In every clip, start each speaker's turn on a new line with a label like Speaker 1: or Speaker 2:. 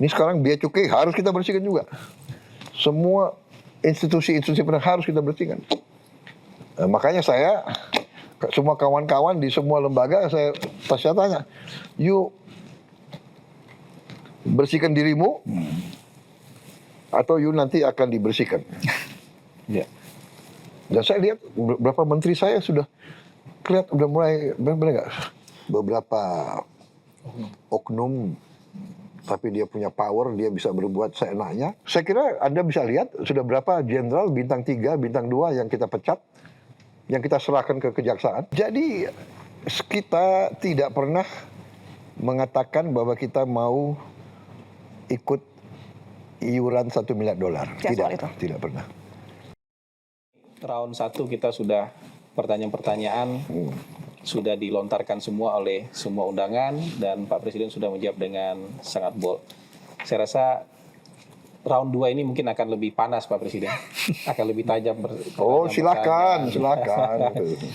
Speaker 1: Ini sekarang biaya cukai harus kita bersihkan juga. Semua institusi-institusi harus kita bersihkan. Makanya saya, semua kawan-kawan di semua lembaga, saya tanya, you bersihkan dirimu, atau you nanti akan dibersihkan.
Speaker 2: Ya.
Speaker 1: Dan saya lihat beberapa menteri saya sudah udah mulai, benar nggak? Beberapa oknum, tapi dia punya power, dia bisa berbuat seenaknya. Saya kira Anda bisa lihat sudah berapa jenderal bintang 3, bintang 2 yang kita pecat, yang kita serahkan ke kejaksaan. Jadi kita tidak pernah mengatakan bahwa kita mau ikut iuran $1 miliar. Tidak pernah.
Speaker 2: Round 1 kita sudah pertanyaan-pertanyaan sudah dilontarkan semua oleh semua undangan dan Pak Presiden sudah menjawab dengan sangat bold. Saya rasa round 2 ini mungkin akan lebih panas Pak Presiden. Akan lebih tajam
Speaker 1: silakan.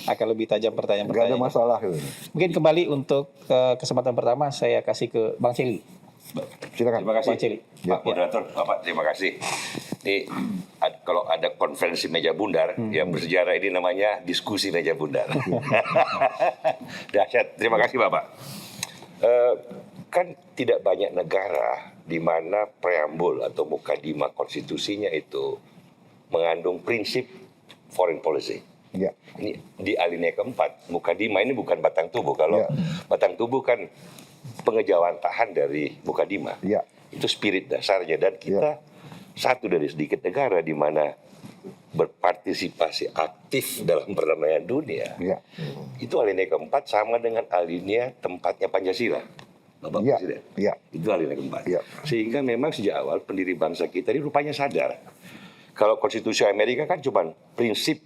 Speaker 2: Akan lebih tajam pertanyaan-pertanyaan.
Speaker 1: Gak ada masalah.
Speaker 2: Mungkin kembali untuk kesempatan pertama saya kasih ke Bang Celi.
Speaker 1: Silakan.
Speaker 3: Terima kasih.
Speaker 2: Bang Celi.
Speaker 3: Pak Moderator, Bapak terima kasih. Ini kalau ada konferensi meja bundar yang bersejarah, ini namanya diskusi meja bundar. Dahsyat. Terima kasih Bapak. Kan tidak banyak negara di mana preambul atau mukadimah konstitusinya itu mengandung prinsip foreign policy.
Speaker 1: Ya.
Speaker 3: Ini di alinea keempat, mukadimah ini bukan batang tubuh. Kalau batang tubuh kan pengejawantahan dari mukadimah.
Speaker 1: Ya.
Speaker 3: Itu spirit dasarnya, dan kita satu dari sedikit negara di mana berpartisipasi aktif dalam perdamaian dunia.
Speaker 1: Ya.
Speaker 3: Itu alinea keempat sama dengan alinea tempatnya Pancasila, Bapak Presiden.
Speaker 1: Ya.
Speaker 3: Itu alinea keempat.
Speaker 1: Ya.
Speaker 3: Sehingga memang sejak awal pendiri bangsa kita ini rupanya sadar kalau konstitusi Amerika kan cuma prinsip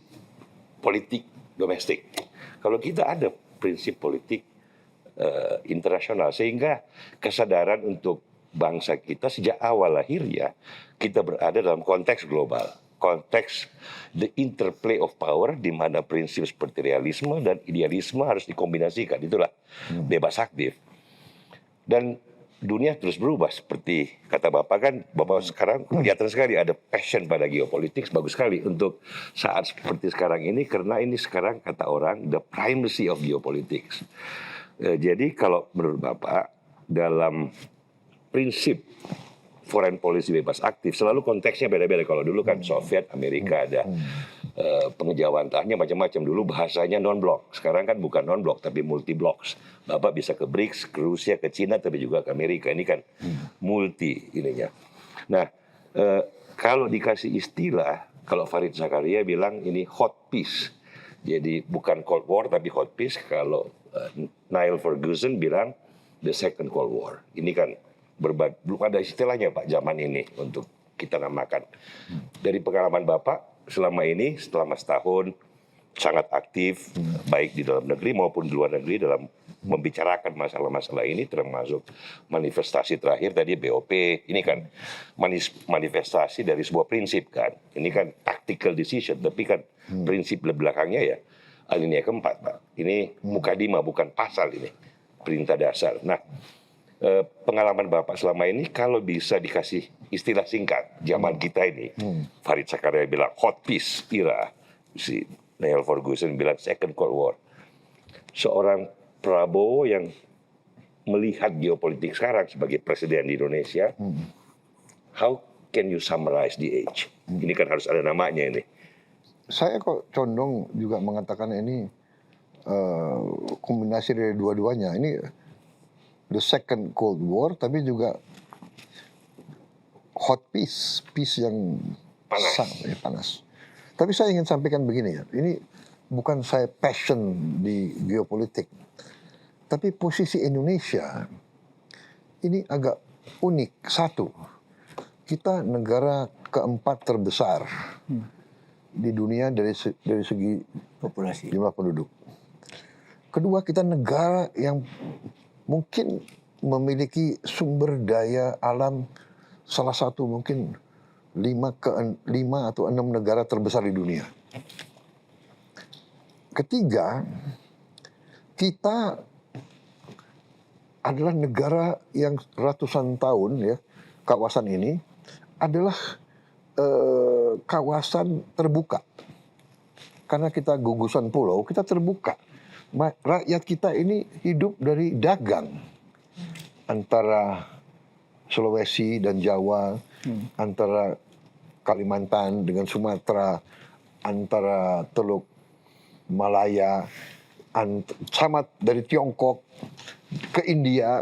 Speaker 3: politik domestik. Kalau kita ada prinsip politik internasional, sehingga kesadaran untuk bangsa kita sejak awal lahirnya kita berada dalam konteks global, konteks the interplay of power, di mana prinsip seperti realisme dan idealisme harus dikombinasikan. Itulah bebas aktif. Dan dunia terus berubah, seperti kata Bapak kan, Bapak sekarang kelihatan sekali ada passion pada geopolitik, bagus sekali untuk saat seperti sekarang ini, karena ini sekarang kata orang the primacy of geopolitics. Jadi kalau menurut Bapak dalam prinsip foreign policy bebas aktif selalu konteksnya beda-beda. Kalau dulu kan Soviet, Amerika ada pengejawantahannya macam-macam. Dulu bahasanya non-blok. Sekarang kan bukan non-blok tapi multi-bloks. Bapak bisa ke BRICS, ke Rusia, ke Cina, tapi juga ke Amerika. Ini kan multi ininya. Nah, kalau dikasih istilah, kalau Fareed Zakaria bilang ini hot peace. Jadi bukan Cold War tapi hot peace. Kalau Niall Ferguson bilang the second Cold War. Ini kan belum ada istilahnya Pak zaman ini untuk kita namakan. Dari pengalaman Bapak selama ini, selama setahun sangat aktif baik di dalam negeri maupun di luar negeri dalam membicarakan masalah-masalah ini, termasuk manifestasi terakhir tadi BOP. Ini kan manifestasi dari sebuah prinsip kan. Ini kan tactical decision, tapi kan prinsip belakangnya ya alinea keempat Pak. Ini mukadimah bukan pasal, ini perintah dasar. Nah, pengalaman Bapak selama ini kalau bisa dikasih istilah singkat zaman kita ini, Fareed Zakaria bilang hot peace era, si Niall Ferguson bilang second Cold War. Seorang Prabowo yang melihat geopolitik sekarang sebagai presiden di Indonesia, how can you summarize the age? Ini kan harus ada namanya ini.
Speaker 1: Saya kok condong juga mengatakan ini kombinasi dari dua-duanya. Ini the second Cold War, tapi juga hot peace, peace yang panas. Tapi saya ingin sampaikan begini ya, ini bukan saya passion di geopolitik, tapi posisi Indonesia ini agak unik. Satu, kita negara keempat terbesar di dunia dari segi populasi, jumlah penduduk. Kedua, kita negara yang mungkin memiliki sumber daya alam salah satu mungkin 5 atau 6 negara terbesar di dunia. Ketiga, kita adalah negara yang ratusan tahun ya, kawasan ini adalah kawasan terbuka. Karena kita gugusan pulau, kita terbuka. Rakyat kita ini hidup dari dagang antara Sulawesi dan Jawa, antara Kalimantan dengan Sumatera, antara Teluk Malaya, sama dari Tiongkok ke India,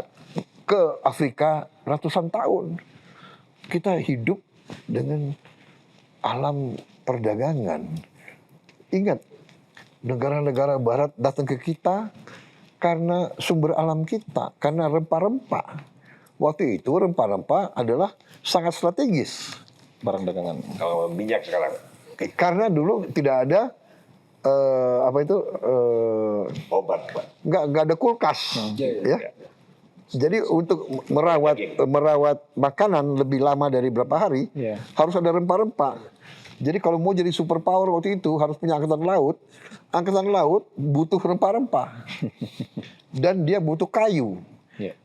Speaker 1: ke Afrika ratusan tahun. Kita hidup dengan alam perdagangan. Ingat, negara-negara barat datang ke kita karena sumber alam kita, karena rempah-rempah. Waktu itu rempah-rempah adalah sangat strategis.
Speaker 2: Barang dagangan.
Speaker 3: Kalau minyak sekarang.
Speaker 1: Karena dulu tidak ada
Speaker 3: Obat, Pak.
Speaker 1: nggak ada kulkas, ya. Jadi untuk merawat makanan lebih lama dari berapa hari, harus ada rempah-rempah. Jadi kalau mau jadi superpower waktu itu harus punya angkatan laut. Angkatan laut butuh rempah-rempah. Dan dia butuh kayu.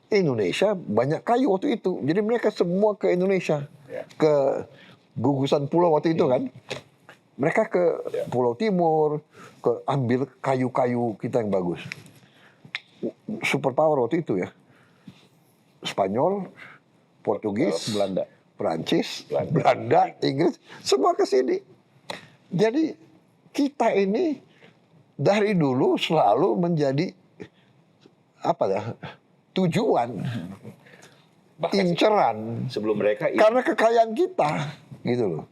Speaker 1: Indonesia banyak kayu waktu itu. Jadi mereka semua ke Indonesia. Ke gugusan pulau waktu itu kan. Mereka ke Pulau Timur, ke ambil kayu-kayu kita yang bagus. Superpower waktu itu ya. Spanyol, Portugis,
Speaker 2: Belanda,
Speaker 1: Prancis, Belanda, Inggris, semua ke sini. Jadi kita ini dari dulu selalu menjadi tujuan, inceran.
Speaker 3: Sebelum mereka
Speaker 1: Karena kekayaan kita, gitu loh.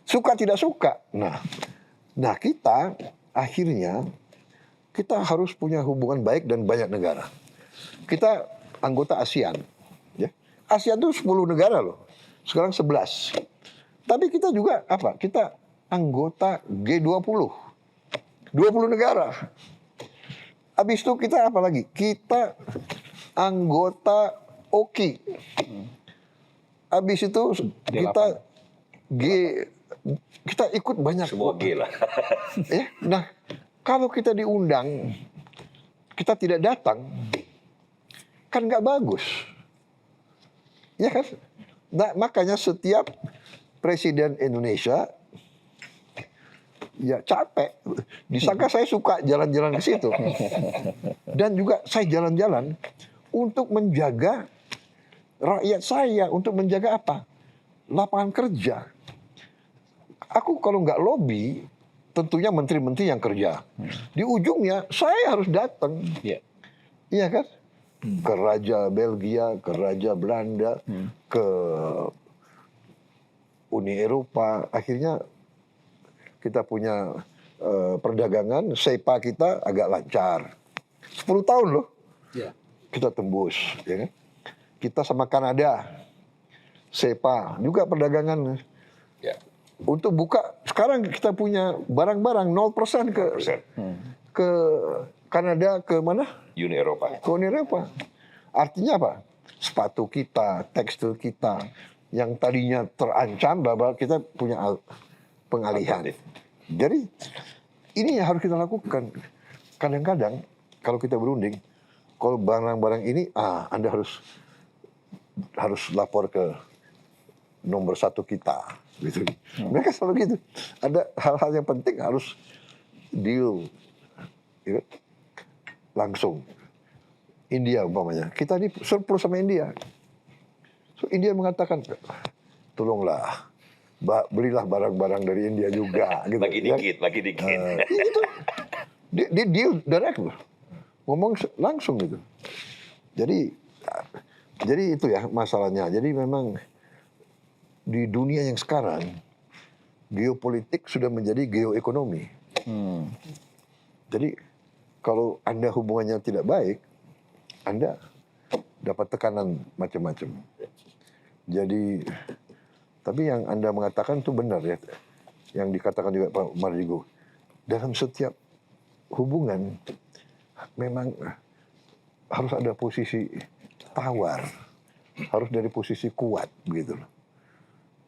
Speaker 1: Suka tidak suka. Nah kita akhirnya kita harus punya hubungan baik dan banyak negara. Kita anggota ASEAN. Ya. ASEAN itu 10 negara loh. Sekarang 11. Tapi kita juga Kita anggota G20. 20 negara. Habis itu kita apa lagi? Kita anggota OKI. Habis itu kita ikut banyak.
Speaker 3: semua gila.
Speaker 1: Nah, kalau kita diundang, kita tidak datang, kan nggak bagus. Ya kan? Nah, makanya setiap presiden Indonesia ya capek. Disangka saya suka jalan-jalan ke situ. Dan juga saya jalan-jalan untuk menjaga rakyat saya, untuk menjaga apa? Lapangan kerja. Aku kalau nggak lobby, tentunya menteri-menteri yang kerja. Di ujungnya saya harus datang. Iya kan? Ke Raja Belgia, ke Raja Belanda, ke Uni Eropa. Akhirnya kita punya perdagangan, SEPA kita agak lancar. 10 tahun loh. Kita tembus. Ya kan? Kita sama Kanada, SEPA, juga perdagangan. Untuk buka, sekarang kita punya barang-barang 0% ke Kanada, ke mana?
Speaker 3: Uni Eropa.
Speaker 1: Ke Uni Eropa. Artinya apa? Sepatu kita, tekstil kita, yang tadinya terancam bahwa kita punya pengalihan. Jadi ini yang harus kita lakukan. Kadang-kadang kalau kita berunding, kalau barang-barang ini, Anda harus lapor ke nomor 1 kita. Gitu. Mereka selalu gitu. Ada hal-hal yang penting harus deal gitu. Langsung. India umpamanya. Kita ini surplus sama India. So India mengatakan, tolonglah, belilah barang-barang dari India juga. Gitu.
Speaker 3: Lagi dikit.
Speaker 1: Itu. Dia deal direct loh. Ngomong langsung gitu. Jadi itu ya masalahnya. Jadi memang di dunia yang sekarang, geopolitik sudah menjadi geoekonomi. Jadi kalau Anda hubungannya tidak baik, Anda dapat tekanan macam-macam. Jadi, tapi yang Anda mengatakan itu benar ya. Yang dikatakan juga Pak Mardigo. Dalam setiap hubungan, memang harus ada posisi tawar. Harus dari posisi kuat, begitu loh.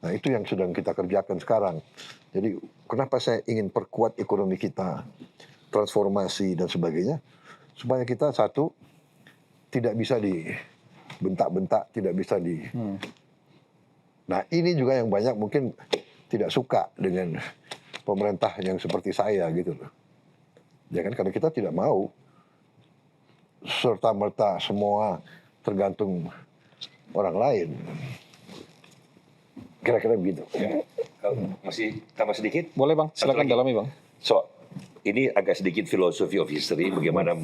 Speaker 1: Nah itu yang sedang kita kerjakan sekarang. Jadi kenapa saya ingin perkuat ekonomi kita, transformasi dan sebagainya, supaya kita satu tidak bisa dibentak-bentak, tidak bisa di. Nah ini juga yang banyak mungkin tidak suka dengan pemerintah yang seperti saya gitu loh. Ya kan, karena kita tidak mau serta-merta semua tergantung orang lain. Kira-kira begitu.
Speaker 3: Ya. Masih tambah sedikit?
Speaker 2: Boleh Bang,
Speaker 3: Satu
Speaker 2: silakan
Speaker 3: lagi.
Speaker 2: dalami Bang.
Speaker 3: So, ini agak sedikit filosofi of history, bagaimana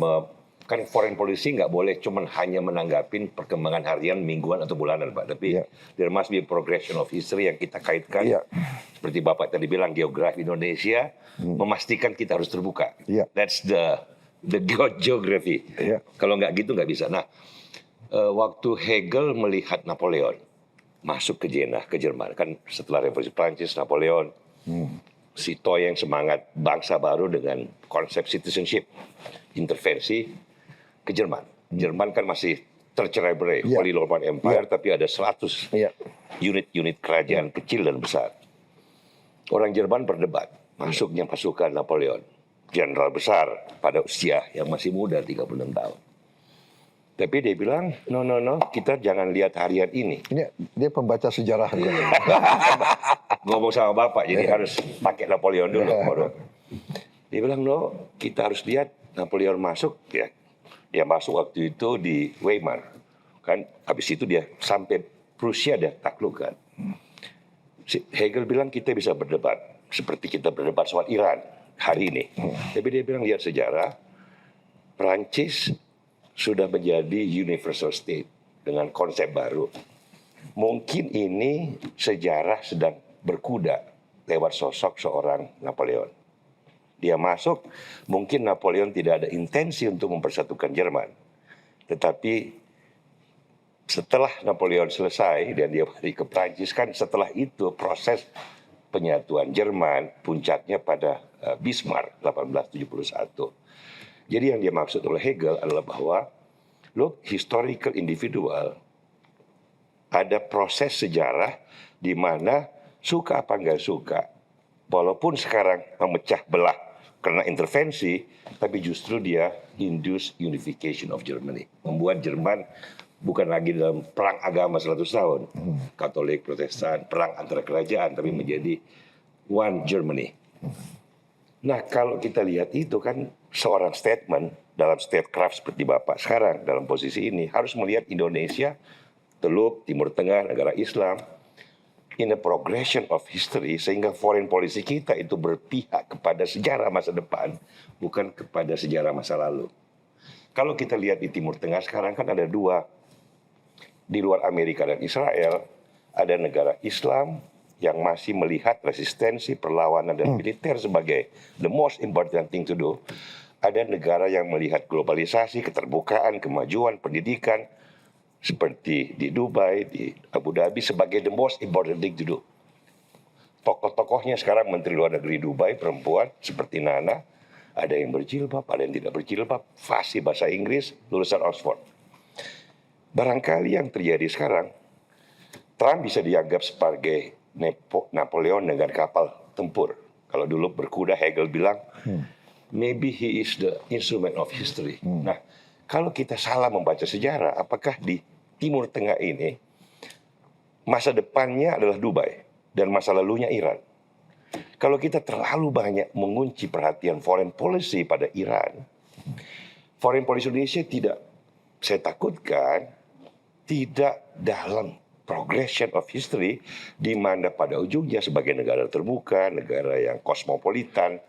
Speaker 3: kan foreign policy nggak boleh cuman hanya menanggapin perkembangan harian, mingguan atau bulanan, Pak. Tapi there must be a progression of history yang kita kaitkan. Seperti Bapak tadi bilang, geografi Indonesia memastikan kita harus terbuka. That's the geography. Kalau nggak gitu nggak bisa. Nah, waktu Hegel melihat Napoleon masuk ke Jena, ke Jerman, kan setelah Revolusi Prancis, Napoleon, si Toy yang semangat bangsa baru dengan konsep citizenship, intervensi ke Jerman. Jerman kan masih tercerai-berai, Holy Roman Empire, tapi ada 100 unit-unit kerajaan kecil dan besar. Orang Jerman berdebat, masuknya pasukan Napoleon, jenderal besar pada usia yang masih muda, 36 tahun. Tapi dia bilang, no, kita jangan lihat harian ini.
Speaker 1: Ini dia pembaca sejarah.
Speaker 3: Ngomong sama Bapak, jadi harus pakai Napoleon dulu. Dia bilang, no, kita harus lihat Napoleon masuk, ya. Dia masuk waktu itu di Weimar. Kan, habis itu dia sampai Prusia dia taklukkan. Hegel bilang kita bisa berdebat, seperti kita berdebat soal Iran hari ini. Tapi dia bilang, lihat sejarah, Prancis sudah menjadi universal state dengan konsep baru. Mungkin ini sejarah sedang berkuda lewat sosok seorang Napoleon. Dia masuk, mungkin Napoleon tidak ada intensi untuk mempersatukan Jerman. Tetapi setelah Napoleon selesai dan dia balik ke Prancis, kan setelah itu proses penyatuan Jerman puncaknya pada Bismarck 1871. Jadi yang dia maksud oleh Hegel adalah bahwa look, historical individual, ada proses sejarah di mana suka apa nggak suka, walaupun sekarang memecah belah karena intervensi, tapi justru dia induce unification of Germany, membuat Jerman bukan lagi dalam perang agama 100 tahun, Katolik, Protestan, perang antara kerajaan, tapi menjadi one Germany. Nah, kalau kita lihat itu kan seorang statement dalam statecraft seperti Bapak sekarang dalam posisi ini harus melihat Indonesia, Teluk, Timur Tengah, negara Islam in a progression of history, sehingga foreign policy kita itu berpihak kepada sejarah masa depan, bukan kepada sejarah masa lalu. Kalau kita lihat di Timur Tengah sekarang kan ada dua, di luar Amerika dan Israel, ada negara Islam yang masih melihat resistensi, perlawanan, dan militer sebagai the most important thing to do. Ada negara yang melihat globalisasi, keterbukaan, kemajuan, pendidikan, seperti di Dubai, di Abu Dhabi, sebagai the most important thing to do. Tokoh-tokohnya sekarang Menteri Luar Negeri Dubai, perempuan, seperti Nana, ada yang berjilbab, ada yang tidak berjilbab, fasih bahasa Inggris, lulusan Oxford. Barangkali yang terjadi sekarang, Trump bisa dianggap sebagai Napoleon dengan kapal tempur. Kalau dulu berkuda, Hegel bilang, maybe he is the instrument of history. Nah, kalau kita salah membaca sejarah, apakah di Timur Tengah ini masa depannya adalah Dubai dan masa lalunya Iran? Kalau kita terlalu banyak mengunci perhatian foreign policy pada Iran, foreign policy Indonesia tidak, saya takutkan, tidak dalam progression of history, di mana pada ujungnya sebagai negara terbuka, negara yang kosmopolitan,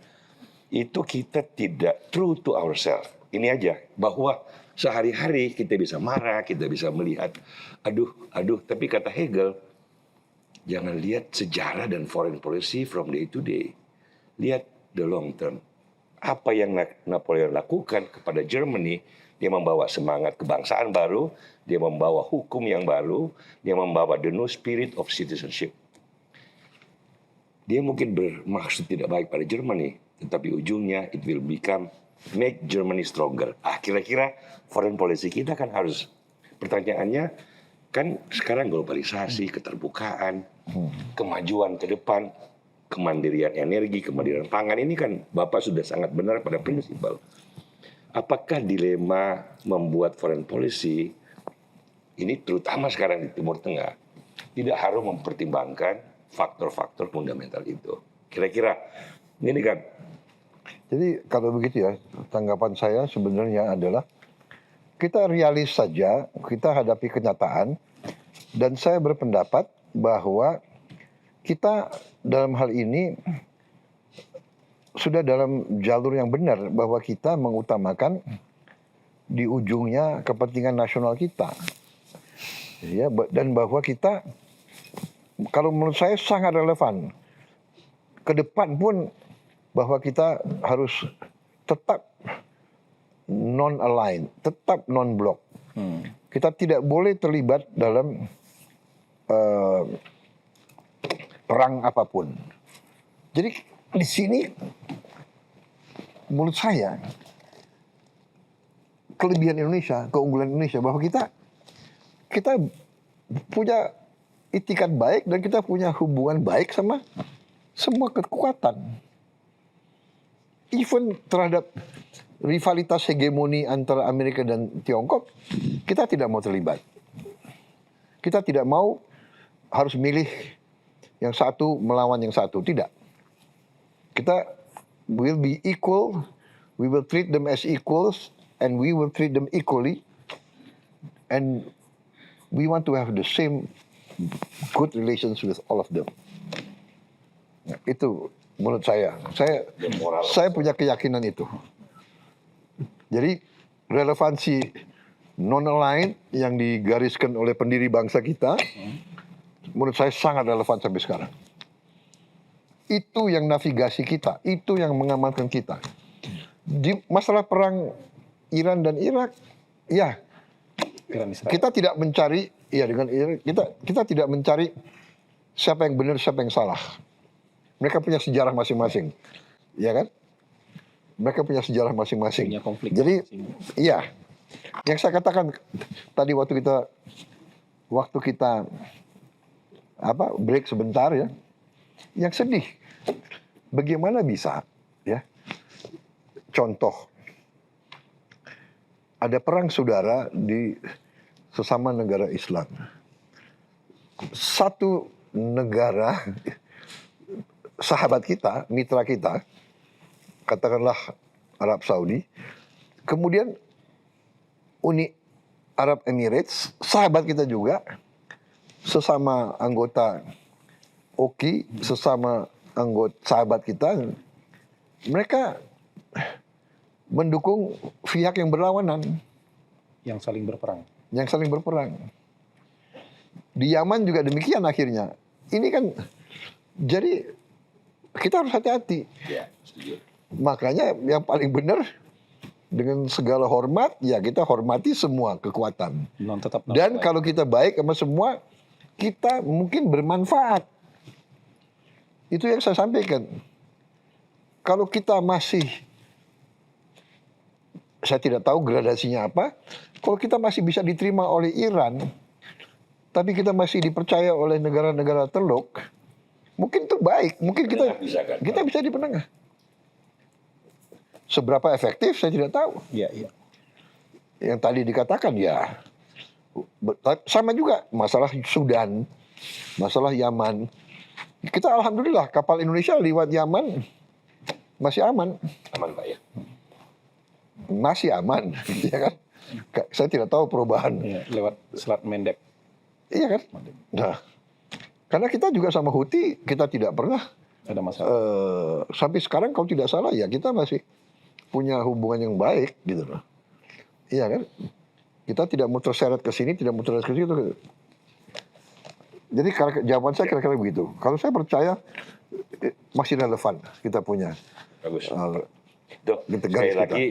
Speaker 3: itu kita tidak true to ourselves. Ini aja, bahwa sehari-hari kita bisa marah, kita bisa melihat, aduh, tapi kata Hegel, jangan lihat sejarah dan foreign policy from day to day. Lihat the long term. Apa yang Napoleon lakukan kepada Germany, dia membawa semangat kebangsaan baru, dia membawa hukum yang baru, dia membawa the new spirit of citizenship. Dia mungkin bermaksud tidak baik pada Germany, tetapi ujungnya it will become make Germany stronger. Kira-kira foreign policy kita kan harus, pertanyaannya kan sekarang globalisasi, keterbukaan, kemajuan ke depan, kemandirian energi, kemandirian pangan, ini kan Bapak sudah sangat benar pada prinsipal. apakah dilema membuat foreign policy ini terutama sekarang di Timur Tengah tidak harus mempertimbangkan faktor-faktor fundamental itu. Kira-kira ini kan.
Speaker 1: Jadi kalau begitu ya, tanggapan saya sebenarnya adalah kita realis saja, kita hadapi kenyataan, dan saya berpendapat bahwa kita dalam hal ini sudah dalam jalur yang benar, bahwa kita mengutamakan di ujungnya kepentingan nasional kita. Ya, dan bahwa kita, kalau menurut saya sangat relevan, ke depan pun bahwa kita harus tetap non-aligned, tetap non-blok. Kita tidak boleh terlibat dalam perang apapun. Jadi di sini menurut saya kelebihan Indonesia, keunggulan Indonesia bahwa kita punya itikat baik dan kita punya hubungan baik sama semua kekuatan. Even terhadap rivalitas hegemoni antara Amerika dan Tiongkok, kita tidak mau terlibat. Kita tidak mau harus milih yang satu melawan yang satu, tidak. Kita will be equal, we will treat them as equals, and we will treat them equally, and we want to have the same good relations with all of them. Nah, itu menurut saya punya keyakinan itu. Jadi relevansi non-aligned yang digariskan oleh pendiri bangsa kita, menurut saya sangat relevan sampai sekarang. Itu yang navigasi kita, itu yang mengamankan kita. Di masalah perang Iran dan Irak, ya kita tidak mencari, ya dengan Irak, kita tidak mencari siapa yang benar, siapa yang salah. Mereka punya sejarah masing-masing, ya kan? Mereka punya sejarah masing-masing.
Speaker 2: Punya konflik.
Speaker 1: Jadi, iya, yang saya katakan tadi waktu kita break sebentar ya, yang sedih, bagaimana bisa ya? Contoh, ada perang saudara di sesama negara Islam. Satu negara sahabat kita, mitra kita, katakanlah Arab Saudi, kemudian Uni Arab Emirates, sahabat kita juga, sesama anggota OKI, sesama anggota sahabat kita, mereka mendukung pihak yang berlawanan.
Speaker 2: Yang saling berperang.
Speaker 1: Yang saling berperang. Di Yaman juga demikian akhirnya. Ini kan, jadi kita harus hati-hati.
Speaker 3: Ya, setuju.
Speaker 1: Makanya yang paling benar, dengan segala hormat, ya kita hormati semua kekuatan. Dan kalau kita baik sama semua, kita mungkin bermanfaat. Itu yang saya sampaikan. Kalau kita masih, saya tidak tahu gradasinya apa, kalau kita masih bisa diterima oleh Iran, tapi kita masih dipercaya oleh negara-negara teluk, mungkin itu baik, mungkin kita bisa di penengah. Seberapa efektif saya tidak tahu.
Speaker 2: Iya.
Speaker 1: Yang tadi dikatakan ya, sama juga masalah Sudan, masalah Yaman. Kita alhamdulillah kapal Indonesia lewat Yaman masih aman.
Speaker 3: Aman Pak ya?
Speaker 1: Masih aman, ya kan? Saya tidak tahu perubahan.
Speaker 2: Ya, lewat Selat Mendeb.
Speaker 1: Iya kan? Nah, karena kita juga sama Houthi, kita tidak pernah
Speaker 2: ada masalah.
Speaker 1: Sampai sekarang kalau tidak salah ya kita masih punya hubungan yang baik gitu loh. Iya kan? Kita tidak mau terseret ke sini, tidak mau terseret ke situ. Jadi jawaban saya kira-kira begitu. Kalau saya percaya masih relevan kita punya.
Speaker 3: Bagus. Sekali lagi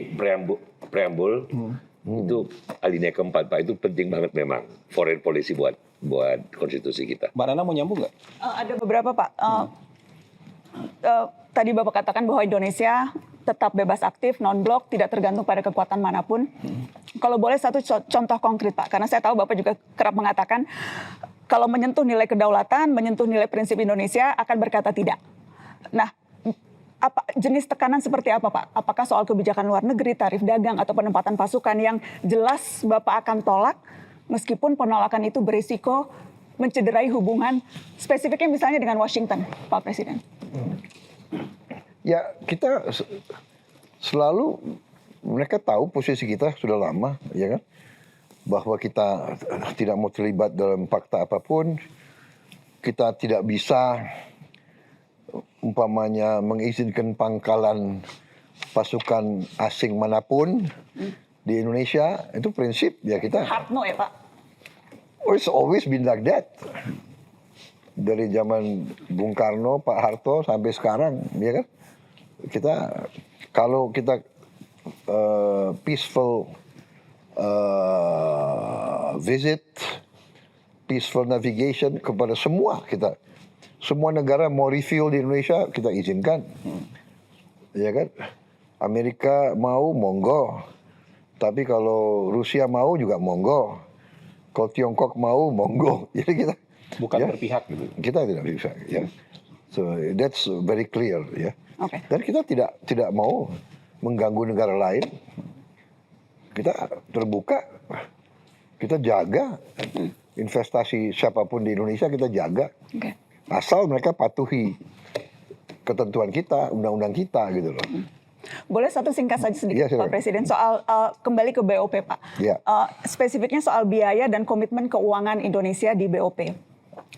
Speaker 3: preambul itu alinea keempat Pak, itu penting banget memang foreign policy buat konstitusi kita.
Speaker 2: Mbak Nana mau nyambung nggak?
Speaker 4: Ada beberapa Pak. Tadi Bapak katakan bahwa Indonesia tetap bebas aktif, non-blok, tidak tergantung pada kekuatan manapun. Kalau boleh satu contoh konkret Pak, karena saya tahu Bapak juga kerap mengatakan kalau menyentuh nilai kedaulatan, menyentuh nilai prinsip Indonesia akan berkata tidak. Nah, apa jenis tekanan seperti apa, Pak? Apakah soal kebijakan luar negeri, tarif dagang, atau penempatan pasukan yang jelas Bapak akan tolak meskipun penolakan itu berisiko mencederai hubungan spesifiknya misalnya dengan Washington, Pak Presiden?
Speaker 1: Ya, kita selalu, mereka tahu posisi kita sudah lama, ya kan? Bahwa kita tidak mau terlibat dalam fakta apapun, kita tidak bisa umpamanya mengizinkan pangkalan pasukan asing manapun di Indonesia. Itu prinsip ya kita.
Speaker 4: Hard no ya, Pak?
Speaker 1: Oh, it's always been like that. Dari zaman Bung Karno, Pak Harto sampai sekarang, ya kan? Kita kalau kita peaceful visit, peaceful navigation kepada semua kita. Semua negara mau refuel di Indonesia, kita izinkan. Ya kan? Amerika mau, monggo. Tapi kalau Rusia mau juga monggo. Kalau Tiongkok mau, monggo. Jadi kita
Speaker 2: Bukan
Speaker 1: ya,
Speaker 2: berpihak gitu.
Speaker 1: kita tidak bisa. Ya. So that's very clear. Ya.
Speaker 4: Oke.
Speaker 1: Dan kita tidak mau mengganggu negara lain. Kita terbuka, kita jaga investasi siapapun di Indonesia, kita jaga.
Speaker 4: Oke.
Speaker 1: Asal mereka patuhi ketentuan kita, undang-undang kita gitu loh.
Speaker 4: Boleh satu singkat saja sedikit,
Speaker 1: Iya, silakan.
Speaker 4: Pak Presiden, soal kembali ke BOP, Pak.
Speaker 1: Iya.
Speaker 4: Spesifiknya soal biaya dan komitmen keuangan Indonesia di BOP.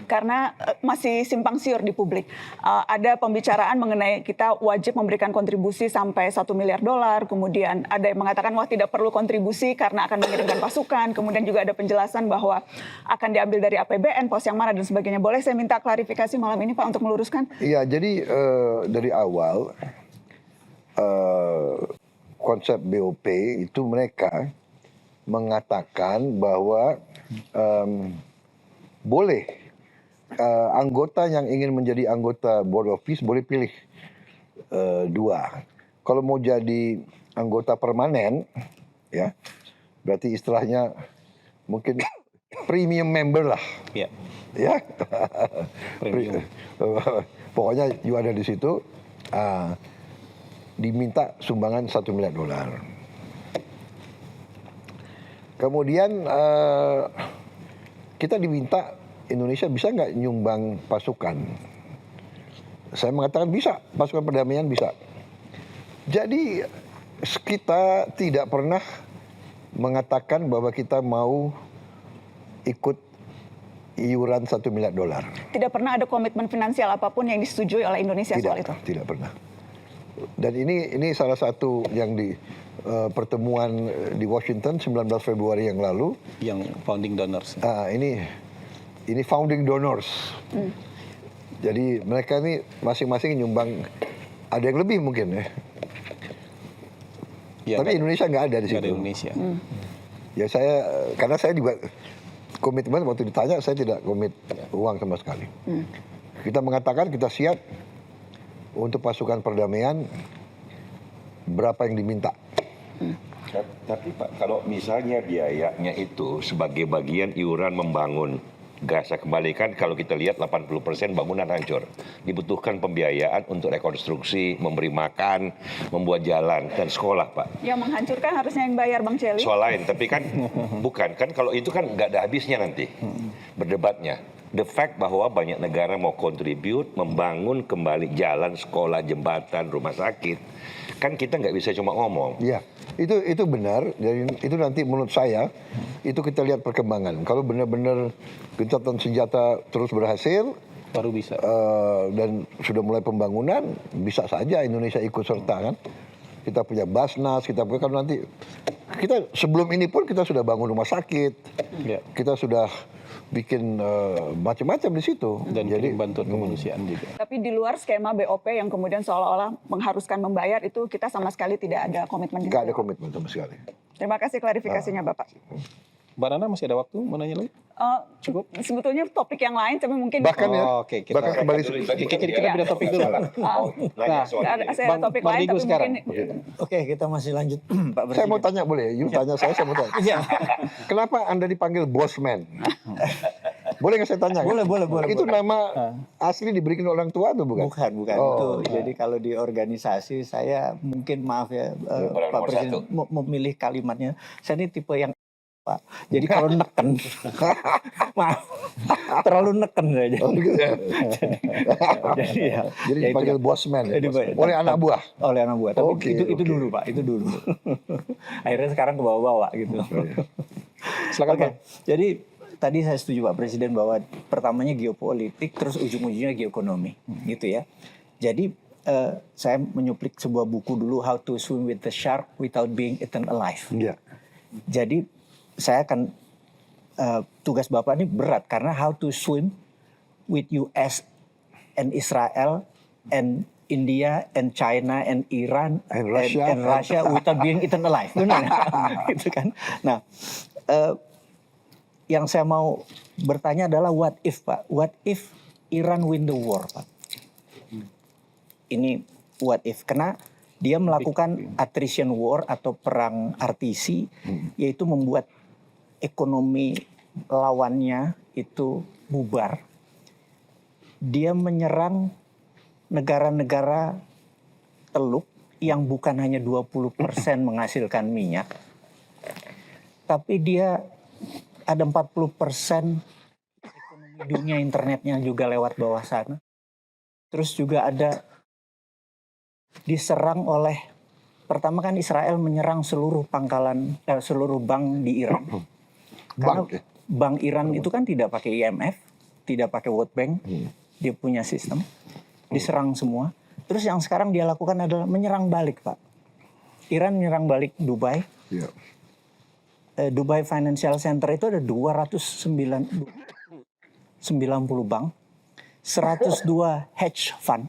Speaker 4: Karena masih simpang siur di publik. Ada pembicaraan mengenai kita wajib memberikan kontribusi sampai $1 miliar. Kemudian ada yang mengatakan wah tidak perlu kontribusi karena akan mengirimkan pasukan. Kemudian juga ada penjelasan bahwa akan diambil dari APBN, pos yang mana dan sebagainya. Boleh saya minta klarifikasi malam ini, Pak, untuk meluruskan?
Speaker 1: Iya, jadi dari awal konsep BOP itu mereka mengatakan bahwa boleh anggota yang ingin menjadi anggota Board of Peace boleh pilih dua. Kalau mau jadi anggota permanen, ya berarti istilahnya mungkin premium member lah,
Speaker 2: Ya.
Speaker 1: ya.
Speaker 2: Premium.
Speaker 1: Pokoknya you ada di situ, diminta sumbangan $1 miliar. Kemudian kita diminta Indonesia bisa nggak nyumbang pasukan? Saya mengatakan bisa, pasukan perdamaian bisa. Jadi kita tidak pernah mengatakan bahwa kita mau ikut iuran $1 miliar.
Speaker 4: Tidak pernah ada komitmen finansial apapun yang disetujui oleh Indonesia soal itu?
Speaker 1: Tidak pernah. Dan ini salah satu yang di pertemuan di Washington 19 Februari yang lalu.
Speaker 2: Yang founding donors.
Speaker 1: Ini founding donors. Jadi mereka ini masing-masing nyumbang, ada yang lebih mungkin ya.
Speaker 2: Ya,
Speaker 1: Tapi Indonesia nggak ada di
Speaker 2: nggak
Speaker 1: situ.
Speaker 2: ada Indonesia.
Speaker 1: Ya karena saya juga komitmen waktu ditanya saya tidak komit uang sama sekali. Kita mengatakan kita siap untuk pasukan perdamaian berapa yang diminta.
Speaker 3: Tapi Pak, kalau misalnya biayanya itu sebagai bagian iuran membangun, saya kembalikan kalau kita lihat 80% bangunan hancur. Dibutuhkan pembiayaan untuk rekonstruksi, memberi makan, membuat jalan, dan sekolah, Pak.
Speaker 4: Yang menghancurkan harusnya yang bayar, Bang Celi.
Speaker 3: Soal lain, tapi kan bukan. Kan kalau itu kan nggak ada habisnya nanti berdebatnya. The fact bahwa banyak negara mau contribute, membangun kembali jalan, sekolah, jembatan, rumah sakit, kan kita nggak bisa cuma ngomong.
Speaker 1: Ya, itu benar. Dan itu nanti menurut saya itu kita lihat perkembangan. Kalau benar-benar gencatan senjata terus berhasil,
Speaker 2: Baru bisa.
Speaker 1: dan sudah mulai pembangunan, bisa saja Indonesia ikut serta kan. Kita punya Basnas, kita punya kan nanti kita sebelum ini pun kita sudah bangun rumah sakit,
Speaker 2: Ya.
Speaker 1: kita sudah bikin macam-macam di situ.
Speaker 2: Dan kirim bantuan kemanusiaan juga.
Speaker 4: Tapi di luar skema BOP yang kemudian seolah-olah mengharuskan membayar itu kita sama sekali tidak ada komitmen.
Speaker 1: Nggak ada komitmen sama sekali.
Speaker 4: Terima kasih klarifikasinya, Bapak.
Speaker 2: Mbak Nana masih ada waktu mau nanya lagi?
Speaker 4: Cukup. Sebetulnya topik yang lain, tapi mungkin
Speaker 1: Bahkan ya,
Speaker 2: Oke, kita-
Speaker 1: bahkan kembali
Speaker 2: Kita pindah topik dulu.
Speaker 3: Nanya soal ini.
Speaker 4: saya ada topik
Speaker 2: Bang
Speaker 4: lain,
Speaker 2: Digu
Speaker 4: tapi
Speaker 2: sekarang.
Speaker 4: mungkin
Speaker 5: Oke, kita masih lanjut, Pak
Speaker 1: saya mau
Speaker 5: Presiden.
Speaker 1: tanya boleh? You tanya saya mau tanya.
Speaker 5: Iya.
Speaker 1: Kenapa Anda dipanggil bosman? Boleh nggak saya tanya?
Speaker 5: Boleh, boleh.
Speaker 1: Itu nama asli diberikan oleh orang tua atau bukan?
Speaker 5: Bukan.
Speaker 1: Oh.
Speaker 5: Itu jadi kalau di organisasi saya mungkin maaf ya
Speaker 3: Orang
Speaker 5: Pak
Speaker 3: nomor
Speaker 5: Presiden
Speaker 3: satu.
Speaker 5: memilih kalimatnya. Saya ini tipe yang Pak. Jadi kalau neken, maaf, terlalu neken saja.
Speaker 1: Oh, gitu.
Speaker 5: Jadi ya.
Speaker 1: Jadi
Speaker 5: ya itu
Speaker 1: dipanggil
Speaker 5: dah.
Speaker 1: bosman ya?
Speaker 5: Jadi,
Speaker 1: Oleh anak buah?
Speaker 5: Oleh anak buah. Tapi
Speaker 1: Oke,
Speaker 5: itu
Speaker 1: oke.
Speaker 5: dulu Pak, itu dulu. Akhirnya sekarang ke bawah-bawah gitu.
Speaker 2: Silakan
Speaker 5: Oke,
Speaker 2: Bang.
Speaker 5: jadi tadi saya setuju Pak Presiden bahwa pertamanya geopolitik, terus ujung-ujungnya geoekonomi, gitu ya. Jadi saya menyuplik sebuah buku dulu, How to Swim with the Shark Without Being Eaten Alive.
Speaker 1: Iya.
Speaker 5: Jadi saya akan tugas Bapak ini berat karena how to swim with US and Israel and India and China and Iran
Speaker 1: And Russia.
Speaker 5: and Russia without being eaten alive, benar? Gitu kan? Nah, yang saya mau bertanya adalah what if Pak? What if Iran win the war Pak? Ini what if? Karena dia melakukan attrition war atau perang RTC, yaitu membuat ekonomi lawannya itu bubar. Dia menyerang negara-negara teluk yang bukan hanya 20% menghasilkan minyak, tapi dia ada 40% ekonomi dunia internetnya juga lewat bawah sana. Terus juga ada diserang oleh, pertama kan Israel menyerang seluruh seluruh bank di Iran. Karena
Speaker 1: Bank ya?
Speaker 5: bank Iran itu kan tidak pakai IMF, tidak pakai World Bank, dia punya sistem, diserang semua. Terus yang sekarang dia lakukan adalah menyerang balik Pak. Iran menyerang balik Dubai.
Speaker 1: Iya.
Speaker 5: Dubai Financial Center itu ada 290 bank, 102 hedge fund,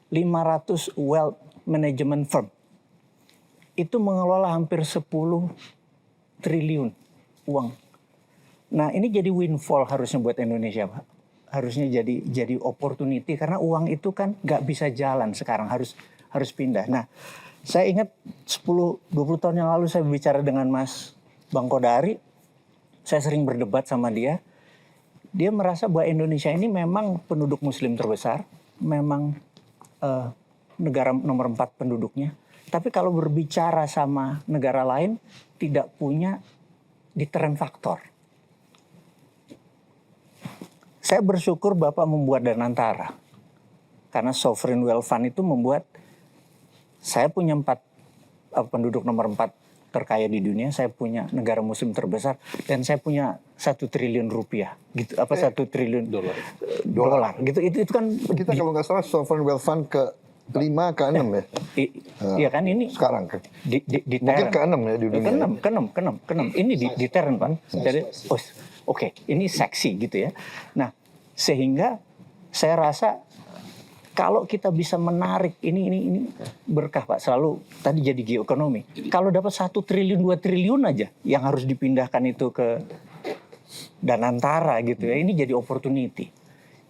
Speaker 5: 500 wealth management firm. Itu mengelola hampir 10 triliun uang. Nah ini jadi windfall harusnya buat Indonesia Pak. Harusnya jadi opportunity karena uang itu kan nggak bisa jalan sekarang, harus pindah. Nah saya ingat 10-20 tahun yang lalu saya bicara dengan Mas Bang Kodari, saya sering berdebat sama dia. Dia merasa bahwa Indonesia ini memang penduduk muslim terbesar, memang negara nomor 4 penduduknya. Tapi kalau berbicara sama negara lain, tidak punya deterrent factor. Saya bersyukur Bapak membuat Danantara. Karena Sovereign Wealth Fund itu membuat, saya punya penduduk nomor 4 terkaya di dunia, saya punya negara muslim terbesar, dan saya punya 1 triliun rupiah, gitu, 1 triliun dolar, gitu. Itu kan
Speaker 1: Kita kalau nggak salah Sovereign Wealth Fund ke-5 ke-6 ya?
Speaker 5: Iya kan ini
Speaker 1: Sekarang kan?
Speaker 5: di
Speaker 1: Mungkin ke-6 ya di dunia.
Speaker 5: Ke-6. Ini di deterrent Pak. Jadi oke, ini seksi gitu ya. Nah, sehingga saya rasa kalau kita bisa menarik ini berkah Pak, selalu tadi jadi geoekonomi. Kalau dapat 1 triliun 2 triliun aja yang harus dipindahkan itu ke Danantara gitu ya. Ini jadi opportunity.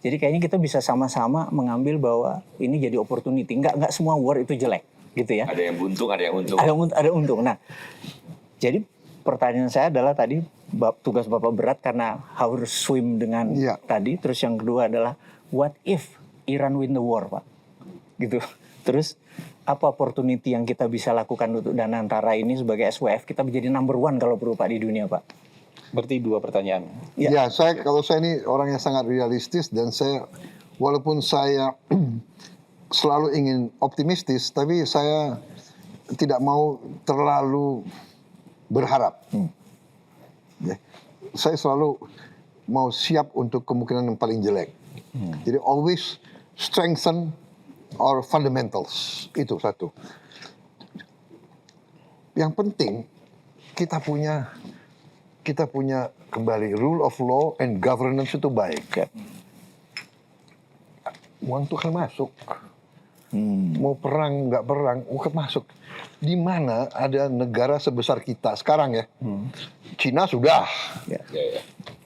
Speaker 5: Jadi kayaknya kita bisa sama-sama mengambil bahwa ini jadi opportunity. Enggak semua war itu jelek gitu ya.
Speaker 3: Ada yang buntung, ada yang untung.
Speaker 5: Ada untung. Nah, jadi pertanyaan saya adalah tadi tugas Bapak berat karena harus swim dengan tadi. Terus yang kedua adalah what if Iran win the war Pak? Gitu. Terus apa opportunity yang kita bisa lakukan untuk Danantara ini sebagai SWF kita menjadi number 1 kalau perlu Pak di dunia Pak?
Speaker 2: Berarti 2 pertanyaan.
Speaker 1: Ya, kalau saya ini orang yang sangat realistis dan saya walaupun saya selalu ingin optimistis, tapi saya tidak mau terlalu berharap. Ya. Saya selalu mau siap untuk kemungkinan yang paling jelek. Jadi always strengthen our fundamentals. Itu satu. Yang penting kita punya kembali rule of law and governance itu baik. Uang itu akan masuk. Mau perang nggak perang, uang masuk. Di mana ada negara sebesar kita sekarang ya? Cina sudah,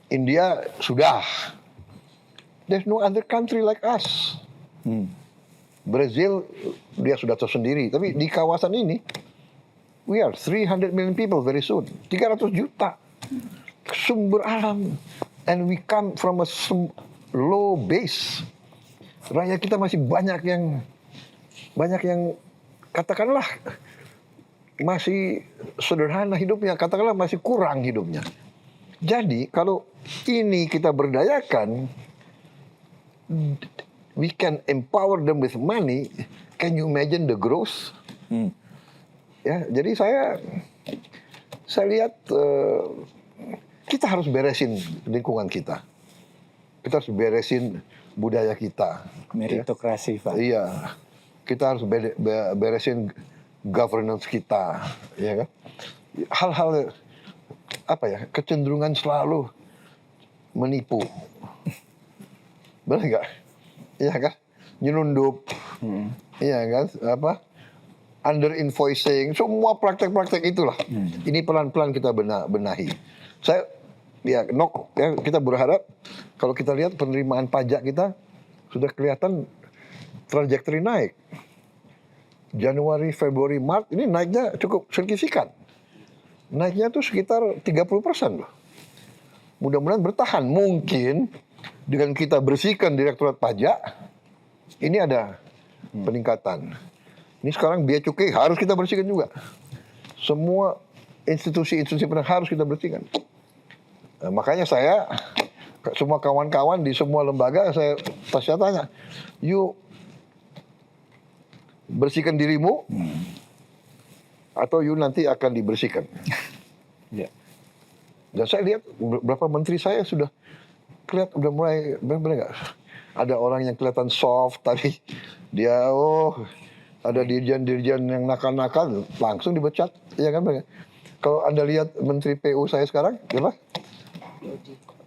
Speaker 1: India sudah. There's no other country like us. Brazil dia sudah tersendiri, tapi di kawasan ini we are 300 million people very soon. 300 juta. Sumber alam, And we come from a low base. Rakyat kita masih banyak yang katakanlah masih sederhana hidupnya, katakanlah masih kurang hidupnya. Jadi kalau ini kita berdayakan, we can empower them with money. Can you imagine the growth? Ya, jadi saya lihat kita harus beresin lingkungan kita. Kita harus beresin budaya kita.
Speaker 5: Meritokrasi, Pak.
Speaker 1: Iya, kita harus beresin governance kita, ya kan? Hal-hal apa ya, kecenderungan selalu menipu, benar nggak? Iya kan? Nyelundup, iya kan? Apa? Under invoicing, semua praktek-praktek itulah. Ini pelan-pelan kita benahi. Kita berharap kalau kita lihat penerimaan pajak kita sudah kelihatan trajektori naik. Januari, Februari, Maret ini naiknya cukup signifikan. Naiknya tuh sekitar 30% loh. Mudah-mudahan bertahan. Mungkin dengan kita bersihkan Direktorat Pajak, ini ada peningkatan. Ini sekarang biaya cukai harus kita bersihkan juga. Semua institusi-institusi harus kita bersihkan. Nah, makanya saya, semua kawan-kawan di semua lembaga, saya tanya, yuk bersihkan dirimu, atau you nanti akan dibersihkan.
Speaker 2: Ya.
Speaker 1: Dan saya lihat beberapa menteri saya sudah mulai, benar nggak? Ada orang yang kelihatan soft, tapi dia ada dirjen-dirjen yang nakal-nakal, langsung dipecat, ya kan? Kalau Anda lihat Menteri PU saya sekarang, siapa?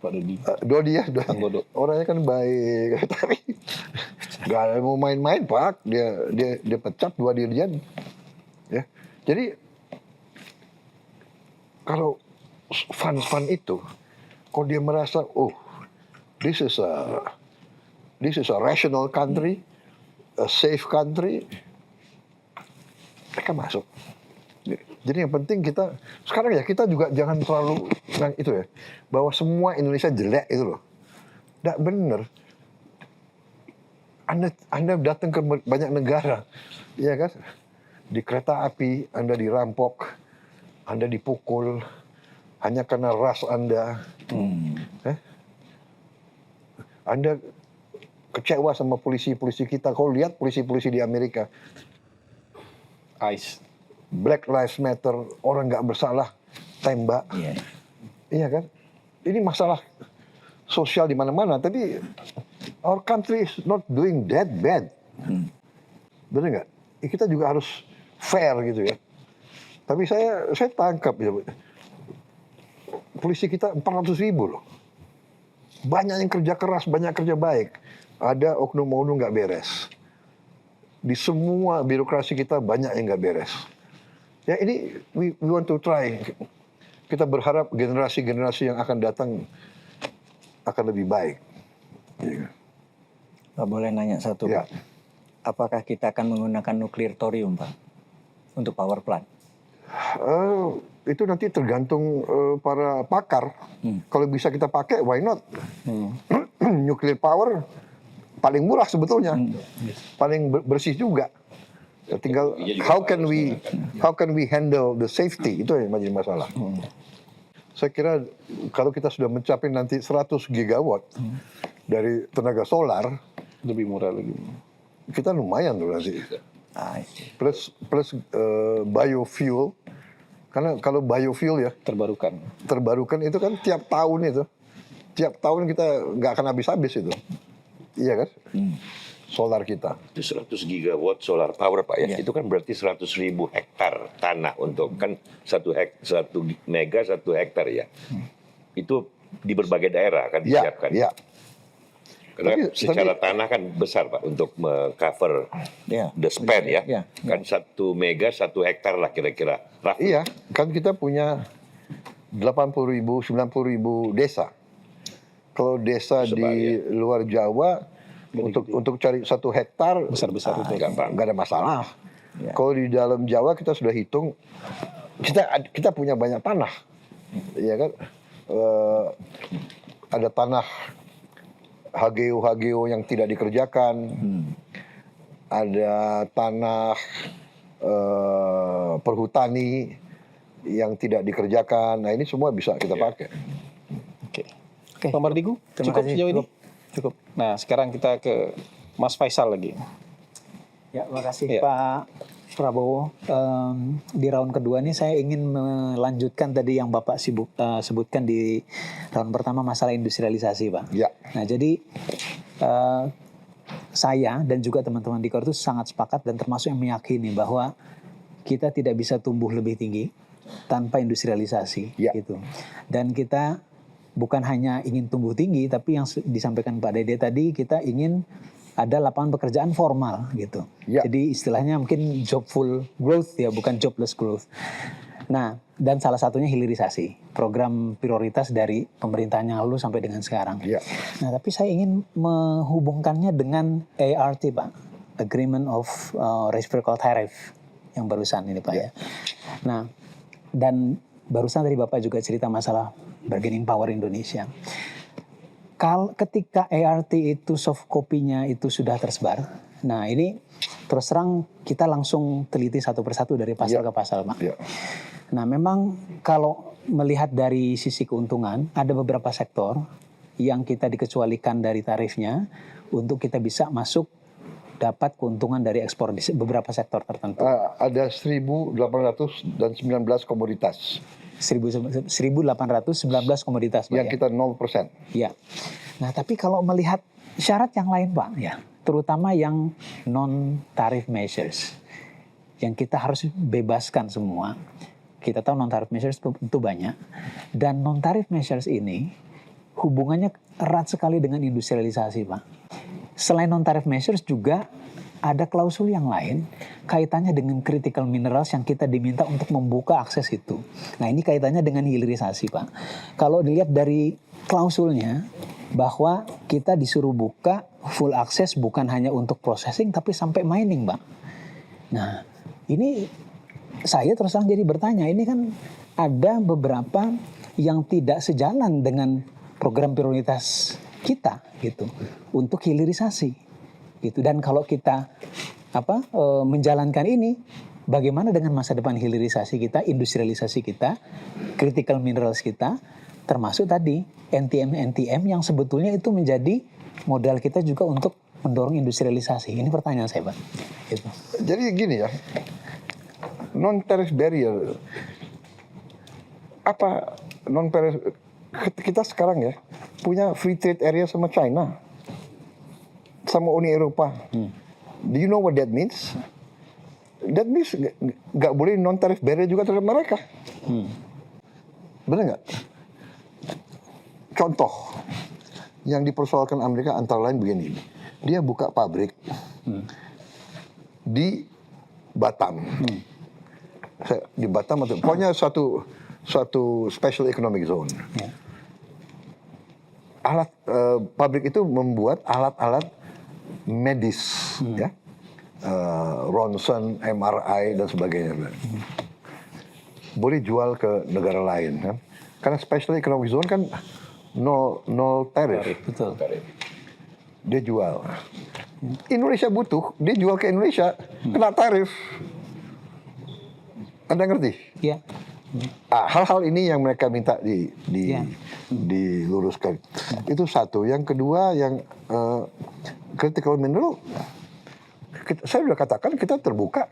Speaker 2: Pak Dodi.
Speaker 1: Dodi ya,
Speaker 2: Anggodo.
Speaker 1: orangnya kan baik, tapi nggak mau main-main Pak, dia pecat 2 dirjen, ya. Jadi kalau fund itu, kalau dia merasa, this is a rational country, a safe country, mereka masuk. Jadi yang penting kita sekarang ya, kita juga jangan terlalu itu ya, bahwa semua Indonesia jelek itu loh. Nggak bener. Anda datang ke banyak negara, ya kan? Di kereta api Anda dirampok, Anda dipukul hanya karena ras Anda. Anda kecewa sama polisi-polisi kita. Kalau lihat polisi-polisi di Amerika,
Speaker 2: ICE.
Speaker 1: Black Lives Matter, orang nggak bersalah tembak, iya kan? Ini masalah sosial di mana-mana. Tapi our country is not doing that bad, benar nggak? Kita juga harus fair gitu ya. Tapi saya tangkap ya, polisi kita 400.000 loh. Banyak yang kerja keras, banyak kerja baik. Ada oknum-oknum nggak beres. Di semua birokrasi kita banyak yang nggak beres. Ya ini we want to try. Kita berharap generasi-generasi yang akan datang akan lebih baik. Ya.
Speaker 5: Pak, boleh nanya satu,
Speaker 1: Ya.
Speaker 5: Pak? Apakah kita akan menggunakan nuklir thorium, Pak, untuk power plant?
Speaker 1: Itu nanti tergantung para pakar. Kalau bisa kita pakai, why not? Nuclear power paling murah sebetulnya, paling bersih juga. Ya, tinggal how can we handle the safety, itu yang menjadi masalah. Saya kira kalau kita sudah mencapai nanti 100 gigawatt dari tenaga solar,
Speaker 2: Lebih murah lagi.
Speaker 1: kita lumayan loh nanti. Plus biofuel, karena kalau biofuel ya terbarukan itu kan tiap tahun kita nggak akan habis itu, iya kan? Solar kita.
Speaker 3: Itu 100 gigawatt solar power Pak ya. Itu kan berarti 100.000 hektar tanah untuk kan 1 mega 1 hektar ya. Itu di berbagai daerah kan disiapkan.
Speaker 1: Ya.
Speaker 3: Karena secara tanah kan besar Pak untuk cover the span ya. Kan 1 mega 1 hektar lah kira-kira.
Speaker 1: Iya, kan kita punya 80.000, 90.000 desa. Kalau desa di luar Jawa untuk cari 1 hektar
Speaker 2: Besar-besar itu
Speaker 1: nggak ada masalah. Kalau di dalam Jawa kita sudah hitung, kita punya banyak tanah, ya kan? ada tanah HGO yang tidak dikerjakan, ada tanah perhutani yang tidak dikerjakan. Nah ini semua bisa kita pakai.
Speaker 2: Oke.
Speaker 5: Oke.
Speaker 2: Pak Mardigu,
Speaker 5: Terima
Speaker 2: cukup
Speaker 5: kasih.
Speaker 2: sejauh ini?
Speaker 5: Cukup.
Speaker 2: Nah, sekarang kita ke Mas Faisal lagi.
Speaker 5: Ya, makasih
Speaker 2: Ya.
Speaker 5: Pak Prabowo. Di round kedua ini saya ingin melanjutkan tadi yang Bapak sebutkan di round pertama masalah industrialisasi, Pak.
Speaker 1: Ya.
Speaker 5: Nah, jadi saya dan juga teman-teman di KOR itu sangat sepakat dan termasuk yang meyakini bahwa kita tidak bisa tumbuh lebih tinggi tanpa industrialisasi,
Speaker 1: Ya.
Speaker 5: gitu. Dan kita bukan hanya ingin tumbuh tinggi, tapi yang disampaikan Pak Dede tadi, kita ingin ada lapangan pekerjaan formal gitu.
Speaker 1: Ya.
Speaker 5: Jadi istilahnya mungkin jobful growth ya, bukan jobless growth. Nah, dan salah satunya hilirisasi, program prioritas dari pemerintahan yang lalu sampai dengan sekarang.
Speaker 1: Ya.
Speaker 5: Nah, tapi saya ingin menghubungkannya dengan ART, Pak, Agreement of Reciprocal Tariff yang barusan ini, Pak ya. Nah, dan barusan tadi Bapak juga cerita masalah bargaining power Indonesia. Ketika ART itu soft copy-nya itu sudah tersebar, nah ini terus terang kita langsung teliti satu persatu dari pasal
Speaker 1: Ya.
Speaker 5: ke pasal, Pak.
Speaker 1: Ya.
Speaker 5: Nah, memang kalau melihat dari sisi keuntungan, ada beberapa sektor yang kita dikecualikan dari tarifnya untuk kita bisa masuk dapat keuntungan dari ekspor di beberapa sektor tertentu.
Speaker 1: Ada 1.819 komoditas
Speaker 5: 1.819 komoditas, Pak,
Speaker 1: yang
Speaker 5: ya.
Speaker 1: kita 0%.
Speaker 5: Ya. Nah, tapi kalau melihat syarat yang lain, Pak, ya, terutama yang non-tarif measures, yang kita harus bebaskan semua. Kita tahu non-tarif measures itu banyak. Dan non-tarif measures ini hubungannya erat sekali dengan industrialisasi, Pak. Selain non-tarif measures juga ada klausul yang lain kaitannya dengan critical minerals yang kita diminta untuk membuka akses itu. Nah, ini kaitannya dengan hilirisasi, Pak. Kalau dilihat dari klausulnya bahwa kita disuruh buka full akses bukan hanya untuk processing tapi sampai mining, Pak. Nah, ini saya terus terang jadi bertanya, ini kan ada beberapa yang tidak sejalan dengan program prioritas kita gitu untuk hilirisasi gitu. Dan kalau kita menjalankan ini, bagaimana dengan masa depan hilirisasi kita, industrialisasi kita, critical minerals kita, termasuk tadi NTM yang sebetulnya itu menjadi modal kita juga untuk mendorong industrialisasi. Ini pertanyaan saya, Pak. Gitu.
Speaker 1: Jadi gini ya, non-tariff barrier, apa non-tariff, kita sekarang ya punya free trade area sama China, sama Uni Eropa. Do you know what that means? That means nggak boleh non-tariff barrier juga terhadap mereka. Benar nggak? Contoh yang dipersoalkan Amerika antara lain begini, dia buka pabrik di Batam. Di Batam atau pokoknya satu special economic zone.
Speaker 5: Ya.
Speaker 1: Pabrik itu membuat alat-alat medis, ya, ronsen, MRI dan sebagainya. Boleh jual ke negara lain, kan? Karena special economic zone kan nol tarif.
Speaker 5: Betul.
Speaker 1: Dia jual. Indonesia butuh, dia jual ke Indonesia kena tarif. Anda ngerti?
Speaker 5: Ya.
Speaker 1: Hal-hal ini yang mereka minta
Speaker 5: Ya.
Speaker 1: diluruskan. Itu satu. Yang kedua yang critical mineral, saya sudah katakan kita terbuka,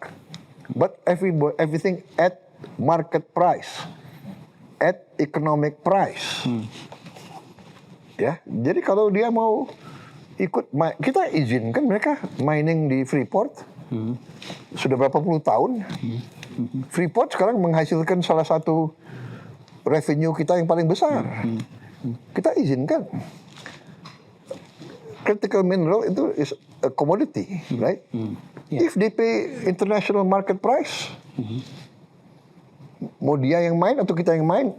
Speaker 1: but everything at market price, at economic price. Ya, jadi kalau dia mau ikut, kita izinkan mereka mining di Freeport. Sudah berapa puluh tahun. Freeport sekarang menghasilkan salah satu revenue kita yang paling besar. Kita izinkan. Critical mineral itu is a commodity, right?
Speaker 5: Yeah.
Speaker 1: If they pay international market price, mau dia yang main atau kita yang main,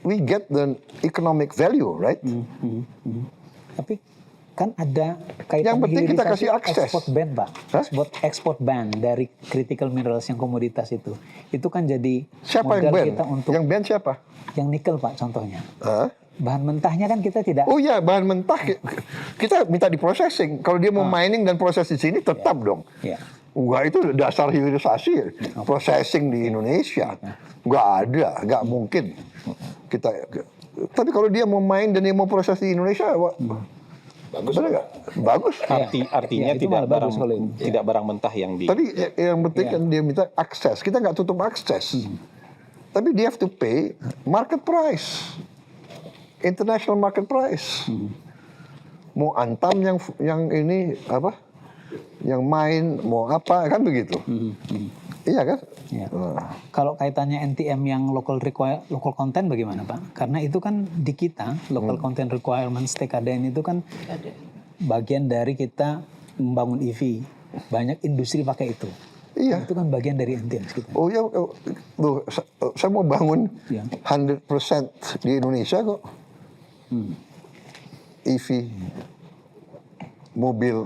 Speaker 1: we get the economic value, right?
Speaker 5: Tapi kan ada kaitan
Speaker 1: Yang penting kita
Speaker 5: hilirisasi
Speaker 1: kasih akses.
Speaker 5: Export ban, Pak.
Speaker 1: Hah?
Speaker 5: Export ban dari critical minerals yang komoditas itu. Itu kan jadi
Speaker 1: Siapa
Speaker 5: modal
Speaker 1: yang ban?
Speaker 5: kita untuk
Speaker 1: Yang ban siapa?
Speaker 5: yang nikel, Pak, contohnya.
Speaker 1: Hah?
Speaker 5: bahan mentahnya kan kita tidak.
Speaker 1: Oh ya, bahan mentah kita minta di processing. Kalau dia mau mining dan proses di sini tetap dong.
Speaker 5: Ya.
Speaker 1: Enggak, itu dasar hilirisasi, processing di Indonesia. Enggak ada, enggak mungkin. Tapi kalau dia mau main dan dia mau proses di Indonesia, bagus enggak? Bagus.
Speaker 2: Artinya
Speaker 5: itu
Speaker 2: tidak
Speaker 5: malah bagus kalau itu.
Speaker 2: tidak barang mentah yang di.
Speaker 1: Tapi yang penting kan dia minta akses. Kita nggak tutup akses. Tapi dia have to pay market price, international market price. Mau Antam yang ini apa? Yang main mau apa kan begitu? Iya kan?
Speaker 5: Ya. Kalau kaitannya NTM yang local content bagaimana Pak? Karena itu kan di kita local content requirements TKDN itu kan bagian dari kita membangun EV. Banyak industri pakai itu.
Speaker 1: Iya.
Speaker 5: Itu kan bagian dari NTM kita.
Speaker 1: Oh ya, saya mau bangun
Speaker 5: Ya.
Speaker 1: 100% di Indonesia kok. EV, mobil.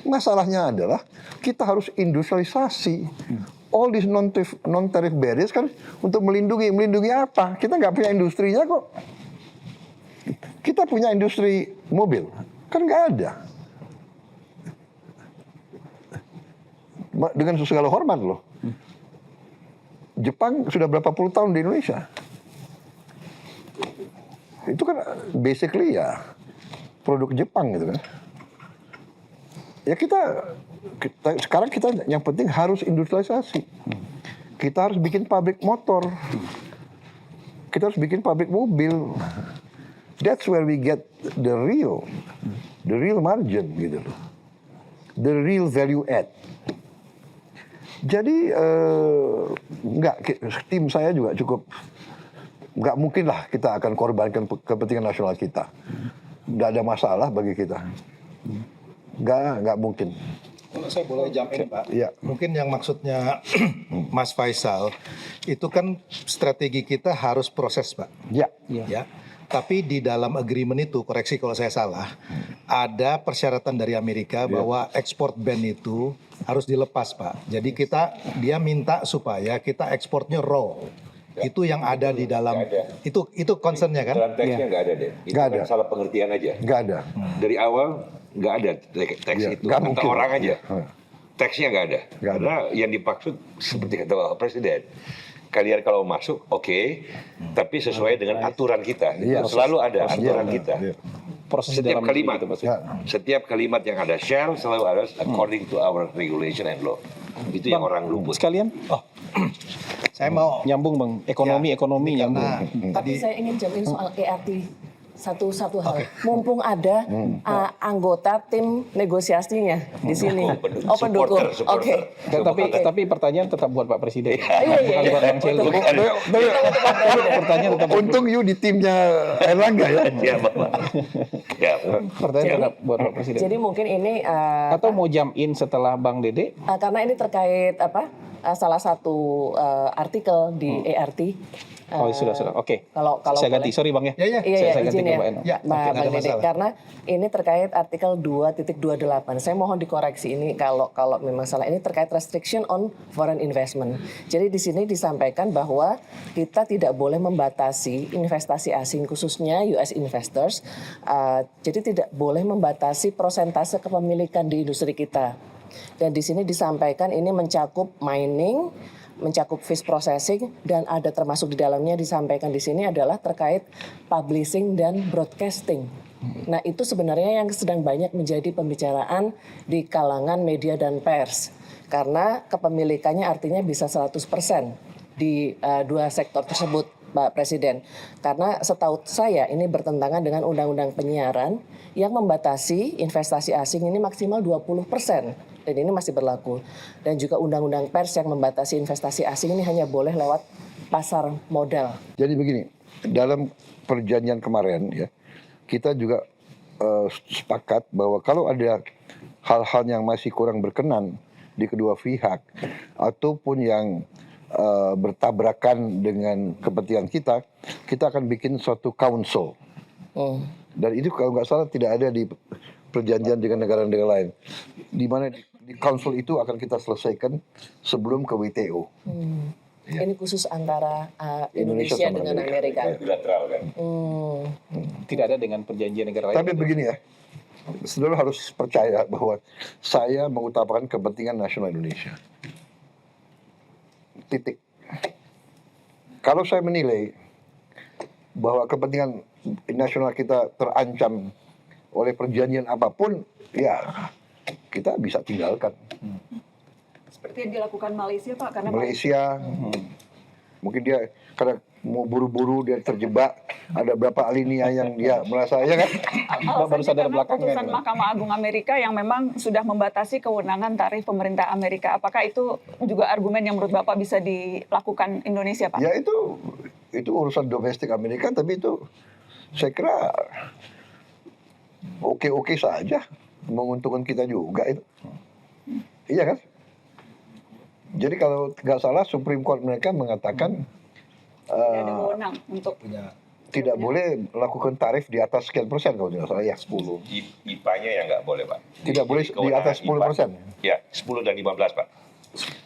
Speaker 1: Masalahnya adalah kita harus industrialisasi. All these non-tariff barriers kan untuk melindungi apa? Kita nggak punya industrinya kok. Kita punya industri mobil, kan nggak ada. Dengan segala hormat loh. Jepang sudah berapa puluh tahun di Indonesia. Itu kan basically ya produk Jepang gitu kan. Ya sekarang kita yang penting harus industrialisasi. Kita harus bikin pabrik motor. Kita harus bikin pabrik mobil. That's where we get the real margin gitu loh. The real value add. Jadi tim saya juga cukup, nggak mungkin lah kita akan korbankan kepentingan nasional kita. Nggak ada masalah bagi kita. Nggak mungkin.
Speaker 6: Kalau saya boleh jump in Pak,
Speaker 1: Iya.
Speaker 6: mungkin yang maksudnya Mas Faisal, itu kan strategi kita harus proses Pak.
Speaker 1: Ya.
Speaker 6: Ya. Tapi di dalam agreement itu, koreksi kalau saya salah, ada persyaratan dari Amerika bahwa ekspor ban itu harus dilepas Pak. Jadi dia minta supaya kita ekspornya raw. Itu yang ada di dalam, itu concernnya kan?
Speaker 3: Dalam teksnya nggak ada deh. Itu
Speaker 1: Nggak
Speaker 3: kan
Speaker 1: ada.
Speaker 3: salah pengertian aja.
Speaker 1: Nggak ada.
Speaker 3: Dari awal nggak ada teks
Speaker 1: Iya,
Speaker 3: itu.
Speaker 1: nggak
Speaker 3: Kata
Speaker 1: mungkin.
Speaker 3: orang aja.
Speaker 1: Hmm.
Speaker 3: Teksnya nggak ada.
Speaker 1: Nggak ada.
Speaker 3: Karena yang dimaksud seperti kata Bapak Presiden. Kalian kalau masuk oke, tapi sesuai dengan aturan kita.
Speaker 1: Iya.
Speaker 3: Selalu ada aturan
Speaker 1: Iya.
Speaker 3: kita.
Speaker 1: Iya.
Speaker 2: Proses di
Speaker 3: Setiap
Speaker 2: dalam
Speaker 3: kalimat,
Speaker 2: itu Mas.
Speaker 1: Ya.
Speaker 3: setiap kalimat yang ada shall selalu ada according to our regulation and law. Itu yang orang luput.
Speaker 2: Sekalian
Speaker 6: Saya mau
Speaker 2: nyambung Bang, ekonomi nyambung.
Speaker 7: Tapi saya ingin jawabin soal ERT satu hal. Mumpung ada anggota tim negosiasinya di sini. Pendukung.
Speaker 3: Supporter.
Speaker 7: Oke.
Speaker 2: Tapi pertanyaan tetap buat Pak Presiden.
Speaker 7: Iya.
Speaker 2: Bukan buat Bang Celi. Pertanyaan tetap
Speaker 1: Untung you di timnya Erlangga ya.
Speaker 3: Ya, Bapak. Ya.
Speaker 2: pertanyaan tetap buat Pak Presiden.
Speaker 7: Jadi mungkin ini
Speaker 2: Atau mau jump in setelah Bang Dede?
Speaker 7: karena ini terkait salah satu artikel di ERT.
Speaker 2: Oh sudah. Oke.
Speaker 7: Kalau
Speaker 2: Saya
Speaker 7: boleh.
Speaker 2: ganti. Sorry Bang ya.
Speaker 6: Iya.
Speaker 2: Saya ganti
Speaker 7: izin
Speaker 2: ke
Speaker 7: ya,
Speaker 2: Mbak Eno.
Speaker 6: Ya,
Speaker 7: Mbak
Speaker 6: nggak ada
Speaker 7: Dede.
Speaker 6: masalah.
Speaker 7: Karena ini terkait artikel 2.28. Saya mohon dikoreksi ini kalau memang salah. Ini terkait restriction on foreign investment. Jadi di sini disampaikan bahwa kita tidak boleh membatasi investasi asing khususnya US investors. Jadi tidak boleh membatasi persentase kepemilikan di industri kita. Dan di sini disampaikan ini mencakup mining, mencakup fish processing, dan ada termasuk di dalamnya disampaikan di sini adalah terkait publishing dan broadcasting. Nah itu sebenarnya yang sedang banyak menjadi pembicaraan di kalangan media dan pers. Karena kepemilikannya artinya bisa 100% di dua sektor tersebut Pak Presiden. Karena setahu saya ini bertentangan dengan undang-undang penyiaran yang membatasi investasi asing ini maksimal 20%. Dan ini masih berlaku. Dan juga undang-undang pers yang membatasi investasi asing ini hanya boleh lewat pasar modal.
Speaker 1: Jadi begini, dalam perjanjian kemarin ya, kita juga sepakat bahwa kalau ada hal-hal yang masih kurang berkenan di kedua pihak ataupun yang bertabrakan dengan kepentingan kita akan bikin suatu council. Dan itu kalau nggak salah tidak ada di perjanjian dengan negara-negara lain. Di mana di council itu akan kita selesaikan sebelum ke WTO.
Speaker 7: Ini khusus antara
Speaker 1: Indonesia
Speaker 7: Indonesia
Speaker 1: sama
Speaker 7: dengan
Speaker 1: Amerika.
Speaker 7: Amerika.
Speaker 3: Bilateral kan.
Speaker 2: Tidak ada dengan perjanjian negara lain.
Speaker 1: Tapi begini ya, saudara harus percaya bahwa saya mengutamakan kepentingan nasional Indonesia. Titik. Kalau saya menilai bahwa kepentingan nasional kita terancam oleh perjanjian apapun, ya kita bisa tinggalkan.
Speaker 4: Seperti yang dilakukan Malaysia, Pak, karena
Speaker 1: Malaysia, mungkin dia karena mau buru-buru dia terjebak, ada berapa alinea yang dia merasa ya kan?
Speaker 2: Baru sadar
Speaker 4: karena
Speaker 2: belakangan.
Speaker 4: putusan Mahkamah Agung Amerika yang memang sudah membatasi kewenangan tarif pemerintah Amerika. Apakah itu juga argumen yang menurut Bapak bisa dilakukan Indonesia, Pak?
Speaker 1: Ya itu urusan domestik Amerika, tapi itu saya kira oke-oke saja, menguntungkan kita juga itu. Iya kan? Jadi kalau nggak salah Supreme Court mereka mengatakan
Speaker 4: Tidak ada wewenang untuk
Speaker 1: tidak boleh melakukan tarif di atas sekian persen kalau tidak salah ya.
Speaker 2: 10.
Speaker 3: IPA-nya yang nggak boleh, Pak.
Speaker 1: Tidak boleh di atas 10%.
Speaker 3: Ya, 10 dan 15, Pak.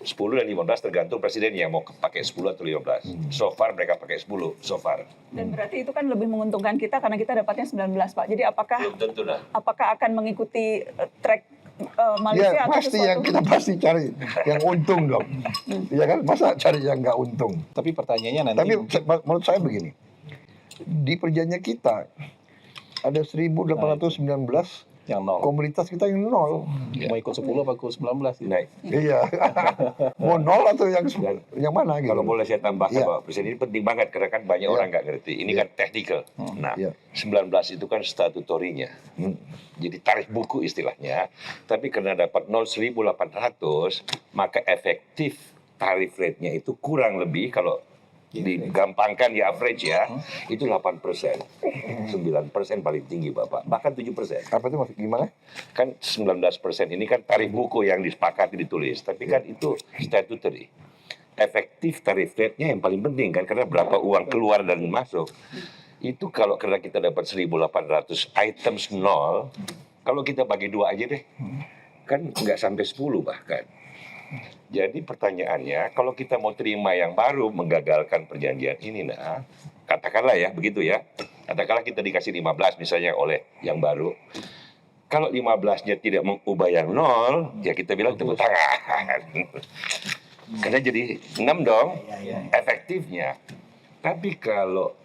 Speaker 3: 10 dan 15 tergantung presiden yang mau pakai 10 atau 15. So far mereka pakai 10, so far.
Speaker 4: dan berarti itu kan lebih menguntungkan kita karena kita dapatnya 19, Pak. Jadi
Speaker 3: Belum tentu dah.
Speaker 4: apakah akan mengikuti track
Speaker 1: Ya
Speaker 4: Malaysia atau
Speaker 1: pasti
Speaker 4: sesuatu?
Speaker 1: yang kita pasti cari yang untung dong. Iya kan? Masa cari yang nggak untung?
Speaker 2: Tapi pertanyaannya nanti
Speaker 1: Tapi menurut saya begini, di perjanjian kita ada 1819
Speaker 2: yang nol.
Speaker 1: komunitas kita yang nol.
Speaker 2: Mau ikut 10 apa ikut 19? Gitu.
Speaker 3: Nah,
Speaker 1: Iya. Mau nol atau yang mana gitu?
Speaker 3: kalau boleh saya tambahkan,
Speaker 1: Iya.
Speaker 3: Pak Presiden, ini penting banget karena kan banyak orang nggak ngerti. Ini kan technical. Nah,
Speaker 1: Iya.
Speaker 3: 19 itu kan statutorinya. Jadi tarif buku istilahnya. Tapi karena dapat 0.800, maka efektif tarif rate-nya itu kurang lebih kalau digampangkan di average ya, itu 8%. 9% paling tinggi, Bapak. Bahkan 7%.
Speaker 1: Apa itu maksud gimana?
Speaker 3: Kan 19% ini kan tarif buku yang disepakati ditulis, tapi kan itu statutory. Efektif tarif rate-nya yang paling penting kan, karena berapa uang keluar dan masuk. Itu kalau karena kita dapat 1.800 items nol, kalau kita bagi 2 aja deh, kan nggak sampai 10 bahkan. Jadi pertanyaannya, kalau kita mau terima yang baru menggagalkan perjanjian ini, nah, katakanlah ya, begitu ya. Katakanlah kita dikasih 15 misalnya oleh yang baru. Kalau 15-nya tidak mengubah yang nol, ya kita bilang tepuk tangan. Karena jadi 6 dong, efektifnya. Tapi kalau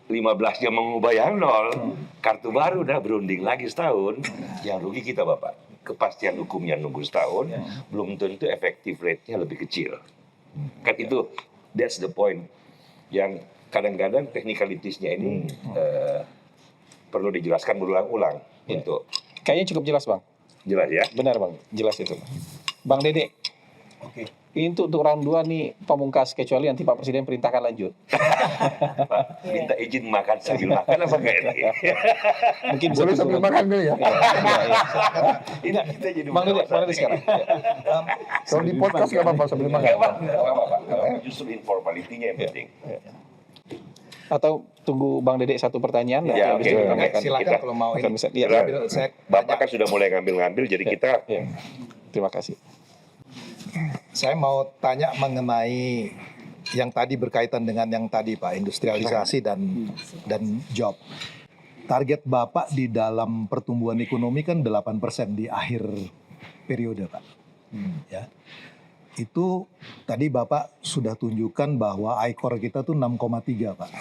Speaker 3: 15-nya mengubah yang nol, kartu baru dah berunding lagi setahun, yang rugi kita, Bapak. Kepastian hukumnya nunggu setahun, belum tentu efektif rate-nya lebih kecil. Kan itu, that's the point. Yang kadang-kadang technicalities-nya ini perlu dijelaskan berulang-ulang untuk
Speaker 2: Kayaknya cukup jelas, Bang.
Speaker 3: jelas ya.
Speaker 2: Benar, Bang. Jelas itu. Bang Dede.
Speaker 6: Oke.
Speaker 2: Ini untuk round 2 nih pamungkas, kecuali nanti Pak Presiden perintahkan lanjut.
Speaker 3: Pak, minta izin makan sambil makan apa enggak ini?
Speaker 2: Mungkin bisa
Speaker 1: Boleh sambil makan kali ya?
Speaker 3: Ini kita jadi
Speaker 2: Bang Dede sekarang.
Speaker 1: Kalau di podcast nggak apa-apa sambil makan.
Speaker 3: Enggak apa-apa. Justru informalitinya yang penting.
Speaker 2: Atau tunggu Bang Dede satu pertanyaan. nanti
Speaker 3: Ya,
Speaker 2: habis
Speaker 3: oke.
Speaker 2: itu
Speaker 3: Oke,
Speaker 2: tanyakan.
Speaker 6: silakan
Speaker 3: Kita
Speaker 6: kalau mau
Speaker 2: akan
Speaker 6: ini.
Speaker 2: bisa. Iya,
Speaker 3: Karena
Speaker 6: Saya
Speaker 3: Bapak kan sudah mulai ngambil-ngambil, jadi kita
Speaker 2: iya. Terima kasih.
Speaker 6: Saya mau tanya mengenai yang tadi berkaitan dengan yang tadi Pak, industrialisasi dan job. Target Bapak di dalam pertumbuhan ekonomi kan 8% di akhir periode, Pak. Ya. Itu tadi Bapak sudah tunjukkan bahwa ICOR kita tuh 6,3, Pak.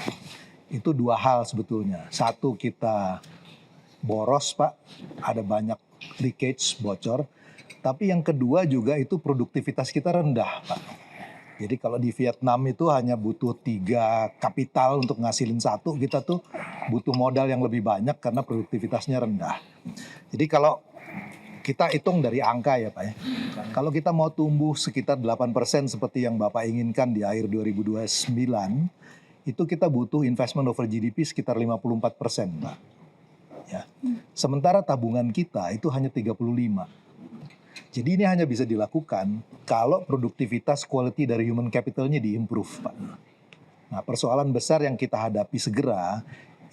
Speaker 6: Itu dua hal sebetulnya. Satu, kita boros, Pak. Ada banyak leakage, bocor. Tapi yang kedua juga itu produktivitas kita rendah, Pak. Jadi kalau di Vietnam itu hanya butuh 3 kapital untuk ngasilin 1, kita tuh butuh modal yang lebih banyak karena produktivitasnya rendah. Jadi kalau kita hitung dari angka ya Pak ya. Kalau kita mau tumbuh sekitar 8% seperti yang Bapak inginkan di akhir 2029, itu kita butuh investment over GDP sekitar 54%, Pak. Ya. Sementara tabungan kita itu hanya 35%. Jadi ini hanya bisa dilakukan kalau produktivitas quality dari human capitalnya diimprove, Pak. Nah, persoalan besar yang kita hadapi segera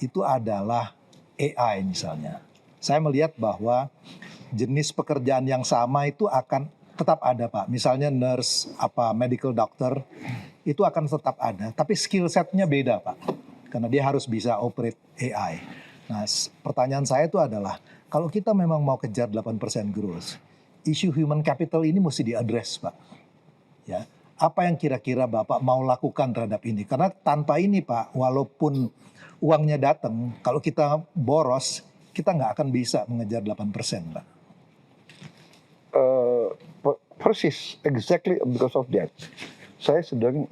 Speaker 6: itu adalah AI misalnya. Saya melihat bahwa jenis pekerjaan yang sama itu akan tetap ada, Pak. Misalnya nurse, medical doctor, itu akan tetap ada, tapi skill setnya beda Pak, karena dia harus bisa operate AI. Nah, pertanyaan saya itu adalah, kalau kita memang mau kejar 8% growth, isu human capital ini mesti diadres Pak. Ya, apa yang kira-kira Bapak mau lakukan terhadap ini? Karena tanpa ini Pak, walaupun uangnya datang, kalau kita boros, kita nggak akan bisa mengejar 8% Pak.
Speaker 1: Persis, exactly because of that. Saya sedang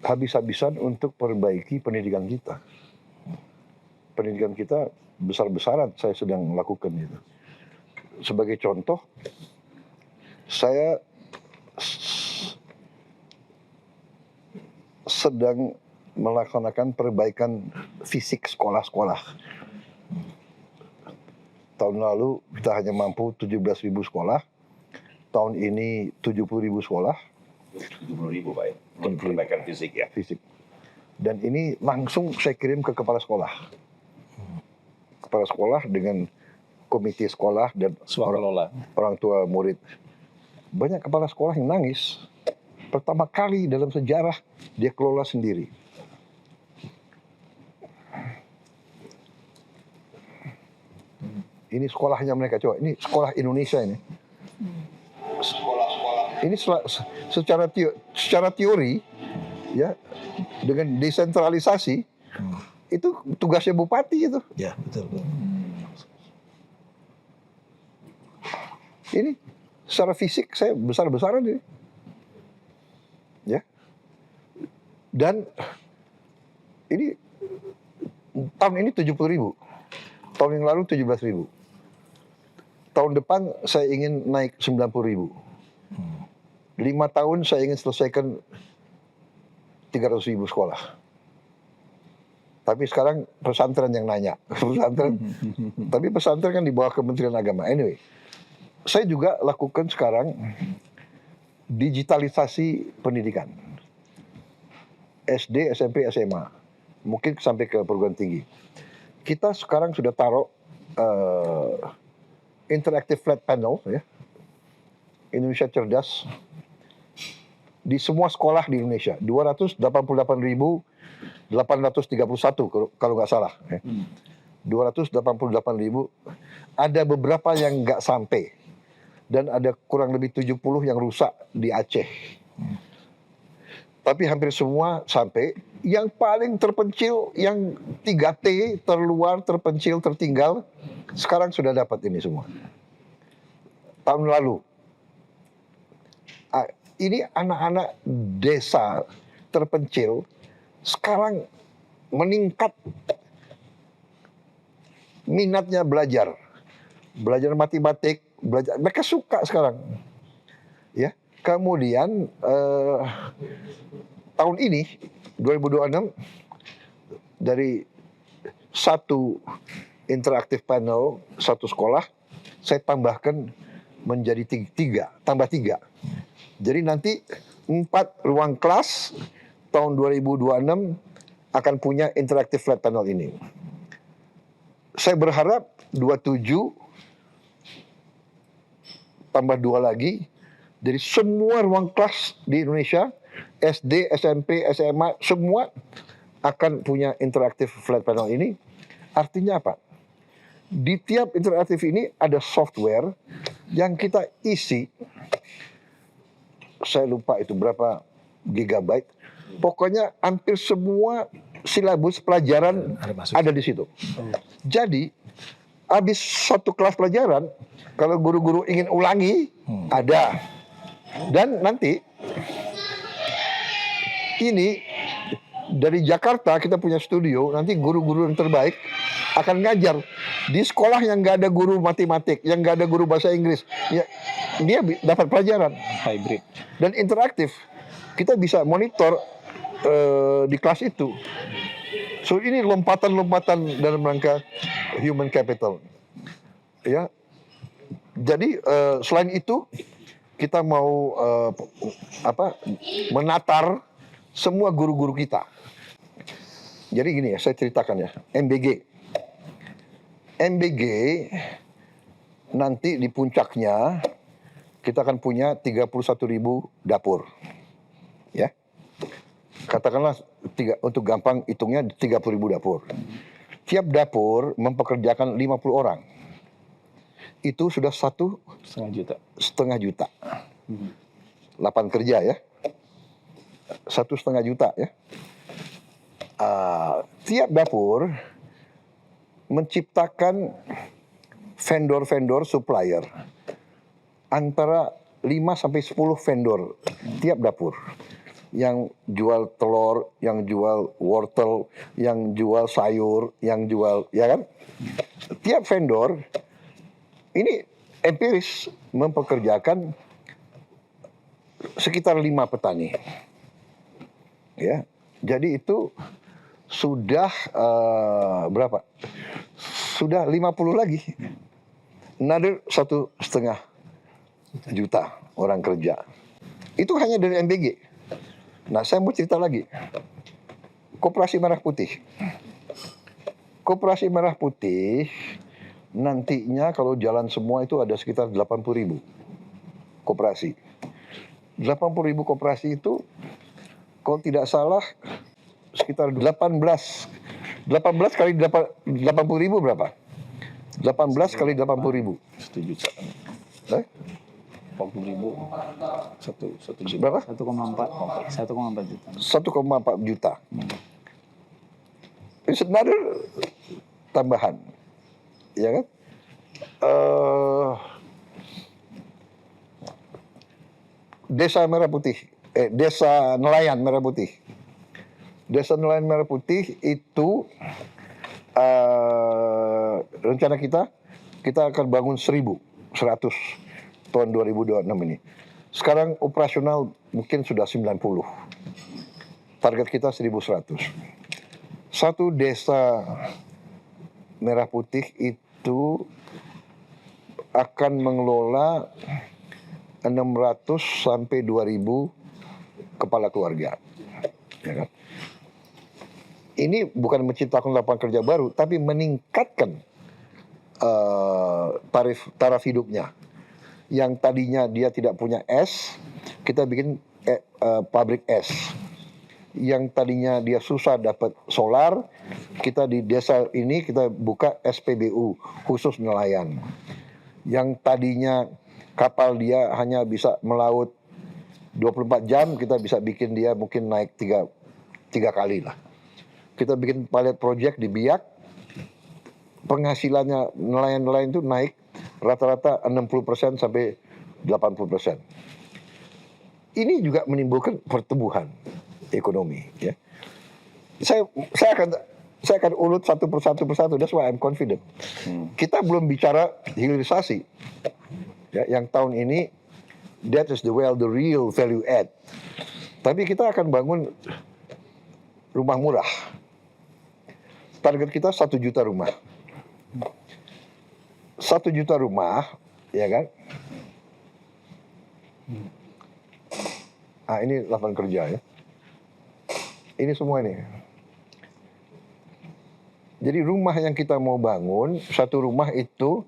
Speaker 1: habis-habisan untuk perbaiki pendidikan kita. Pendidikan kita besar-besaran saya sedang lakukan itu. Sebagai contoh, saya sedang melaksanakan perbaikan fisik sekolah-sekolah. Tahun lalu kita hanya mampu 17.000 sekolah. Tahun ini 70.000 sekolah.
Speaker 3: 70.000 Pak ya, untuk perbaikan fisik ya.
Speaker 1: Fisik. Dan ini langsung saya kirim ke kepala sekolah. Kepala sekolah dengan komite sekolah dan
Speaker 2: Swakalola.
Speaker 1: orang tua murid. Banyak kepala sekolah yang nangis. Pertama kali dalam sejarah dia kelola sendiri. Ini sekolahnya mereka, coba. Ini sekolah Indonesia ini. Ini secara teori, ya, dengan desentralisasi, itu tugasnya bupati itu.
Speaker 6: Ya, betul.
Speaker 1: Ini secara fisik saya besar-besaran ini. Ya. Dan ini tahun ini 70.000. Tahun yang lalu 17.000. Tahun depan saya ingin naik 90.000. 5 tahun saya ingin selesaikan 300.000 sekolah. Tapi sekarang pesantren yang nanya. Pesantren. Tapi pesantren kan di bawah Kementerian Agama. Anyway, saya juga lakukan sekarang digitalisasi pendidikan. SD, SMP, SMA. Mungkin sampai ke perguruan tinggi. Kita sekarang sudah taruh interactive flat panel, ya, Indonesia Cerdas, di semua sekolah di Indonesia. 288.831 kalau nggak salah. 288.000. Ada beberapa yang nggak sampai. Dan ada kurang lebih 70 yang rusak di Aceh. Tapi hampir semua sampai. Yang paling terpencil, yang 3T, terluar, terpencil, tertinggal, sekarang sudah dapat ini semua. Tahun lalu. Ini anak-anak desa terpencil sekarang meningkat minatnya belajar matematik, mereka suka sekarang, ya. Kemudian tahun ini 2026 dari satu interaktif panel satu sekolah saya tambahkan menjadi tambah tiga. Jadi nanti 4 ruang kelas tahun 2026 akan punya interactive flat panel ini. Saya berharap 27 tambah 2 lagi, jadi semua ruang kelas di Indonesia, SD, SMP, SMA, semua akan punya interactive flat panel ini. Artinya apa? Di tiap interaktif ini ada software yang kita isi. Saya lupa itu berapa gigabyte. Pokoknya hampir semua silabus pelajaran ada di situ. Jadi habis satu kelas pelajaran, kalau guru-guru ingin ulangi, ada. Dan nanti ini dari Jakarta kita punya studio, nanti guru-guru yang terbaik akan ngajar di sekolah yang nggak ada guru matematik, yang nggak ada guru bahasa Inggris, ya, dia dapat pelajaran
Speaker 2: Hybrid.
Speaker 1: dan interaktif. Kita bisa monitor di kelas itu. So ini lompatan-lompatan dalam rangka human capital. Ya, jadi selain itu kita mau menatar semua guru-guru kita. Jadi gini ya, saya ceritakan ya, MBG nanti di puncaknya kita akan punya 31.000 dapur. Ya. katakanlah untuk gampang hitungnya 30.000 dapur. Tiap dapur mempekerjakan 50 orang. Itu sudah 1,5 juta. 8 kerja ya. 1,5 juta ya. Tiap dapur menciptakan vendor-vendor supplier antara 5 sampai 10 vendor tiap dapur yang jual telur, yang jual wortel, yang jual sayur, yang jual, ya kan? Tiap vendor ini empiris mempekerjakan sekitar 5 petani. Ya. Jadi itu sudah berapa? Sudah 50 lagi. Another 1,5 juta orang kerja. Itu hanya dari MBG. Nah, saya mau cerita lagi. Koperasi Merah Putih. Koperasi Merah Putih nantinya kalau jalan semua itu ada sekitar 80.000 koperasi. 80.000 koperasi itu kalau tidak salah sekitar 18 kali 80.000 berapa? 18 kali 80.000.
Speaker 2: 1 juta. 40.000. 1 juta.
Speaker 1: Berapa?
Speaker 5: 1,4 juta.
Speaker 1: 1,4 juta. It's another tambahan. Ya kan? Desa Merah Putih. Desa Nelayan Merah Putih. Desa Nelayan Merah Putih itu rencana kita akan bangun 1.100 tahun 2026 ini. Sekarang operasional mungkin sudah 90. Target kita 1.100. Satu desa Merah Putih itu akan mengelola 600 sampai 2.000 kepala keluarga. Ya kan? Ini bukan menciptakan lapangan kerja baru, tapi meningkatkan taraf hidupnya. Yang tadinya dia tidak punya es, kita bikin pabrik es. Yang tadinya dia susah dapat solar, kita di desa ini kita buka SPBU khusus nelayan. Yang tadinya kapal dia hanya bisa melaut 24 jam, kita bisa bikin dia mungkin naik 3 kali lah. Kita bikin pilot project di Biak, penghasilannya nelayan-nelayan itu naik rata-rata 60% sampai 80%. Ini juga menimbulkan pertumbuhan ekonomi. Ya. Saya akan urut satu persatu. That's why I'm confident. Kita belum bicara hilirisasi. Ya, yang tahun ini that is the real value add. Tapi kita akan bangun rumah murah. Target kita 1 juta rumah. 1 juta rumah, ya kan? Ini lapangan kerja ya. Ini semua ini. Jadi rumah yang kita mau bangun, 1 rumah itu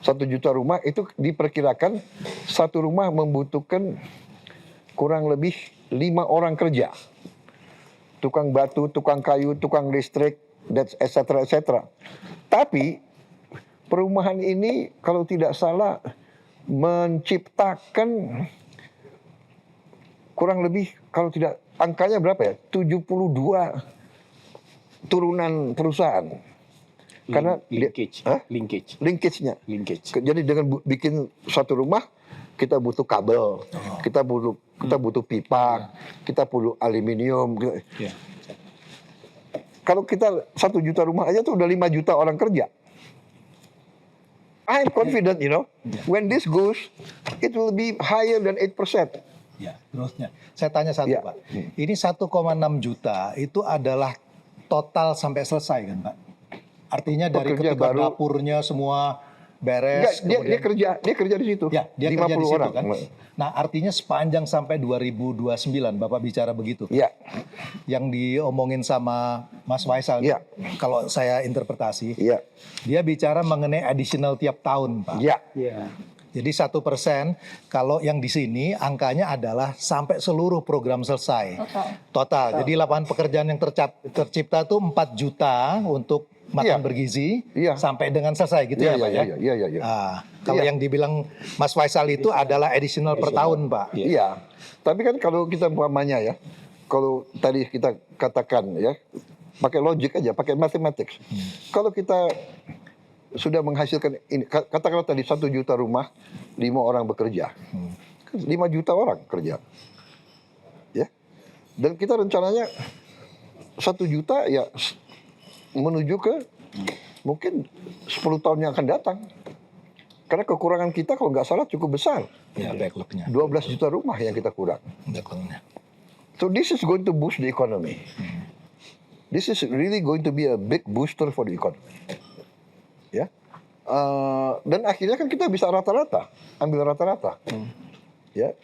Speaker 1: 1 juta rumah itu diperkirakan 1 rumah membutuhkan kurang lebih 5 orang kerja. Tukang batu, tukang kayu, tukang listrik, etc. Tapi perumahan ini kalau tidak salah menciptakan kurang lebih kalau tidak angkanya berapa ya? 72 turunan perusahaan. Karena linkage-nya. Jadi dengan bikin 1 rumah kita butuh kabel, kita butuh pipa, kita butuh aluminium.
Speaker 2: Yeah.
Speaker 1: Kalau kita 1 juta rumah aja tuh udah 5 juta orang kerja. I'm confident, when this goes, it will be higher than 8%.
Speaker 6: Ya, growth-nya. Saya tanya satu,
Speaker 1: Ya.
Speaker 6: Pak. Ini 1,6 juta itu adalah total sampai selesai kan, Pak? Artinya dari
Speaker 1: Pekerja
Speaker 6: ketika
Speaker 1: baru.
Speaker 6: dapurnya semua
Speaker 1: Enggak,
Speaker 6: beres.
Speaker 1: dia kerja di situ.
Speaker 6: Ya, dia
Speaker 1: 50
Speaker 6: kerja di situ
Speaker 1: orang.
Speaker 6: kan. Nah, artinya sepanjang sampai 2029, Bapak bicara begitu.
Speaker 1: Ya,
Speaker 6: Yang diomongin sama Mas Faisal,
Speaker 1: Ya.
Speaker 6: kalau saya interpretasi,
Speaker 1: ya,
Speaker 6: dia bicara mengenai additional tiap tahun, Pak.
Speaker 1: ya.
Speaker 5: Iya.
Speaker 6: Jadi 1% kalau yang di sini angkanya adalah sampai seluruh program selesai. Total. Jadi lapangan pekerjaan yang tercipta tuh 4 juta untuk makan
Speaker 1: Iya.
Speaker 6: bergizi
Speaker 1: Iya.
Speaker 6: sampai dengan selesai gitu ya Pak ya?
Speaker 1: Iya.
Speaker 6: Ah, kalau
Speaker 1: Iya.
Speaker 6: yang dibilang Mas Faisal itu adalah additional per tahun Pak.
Speaker 1: Iya. Tapi kan kalau kita umpamanya ya, kalau tadi kita katakan ya, pakai logik aja, pakai mathematics. Kalau kita sudah menghasilkan ini, katakanlah tadi 1 juta rumah, 5 orang bekerja. 5 juta orang kerja. Ya. Dan kita rencananya 1 juta ya menuju ke mungkin 10 tahun yang akan datang. Karena kekurangan kita kalau nggak salah cukup besar.
Speaker 6: Ya, backlognya.
Speaker 1: 12 juta rumah yang kita kurang.
Speaker 6: Backlognya.
Speaker 1: So this is going to boost the economy. This is really going to be a big booster for the economy. Ya, dan akhirnya kan kita bisa rata-rata, ambil rata-rata. Ya,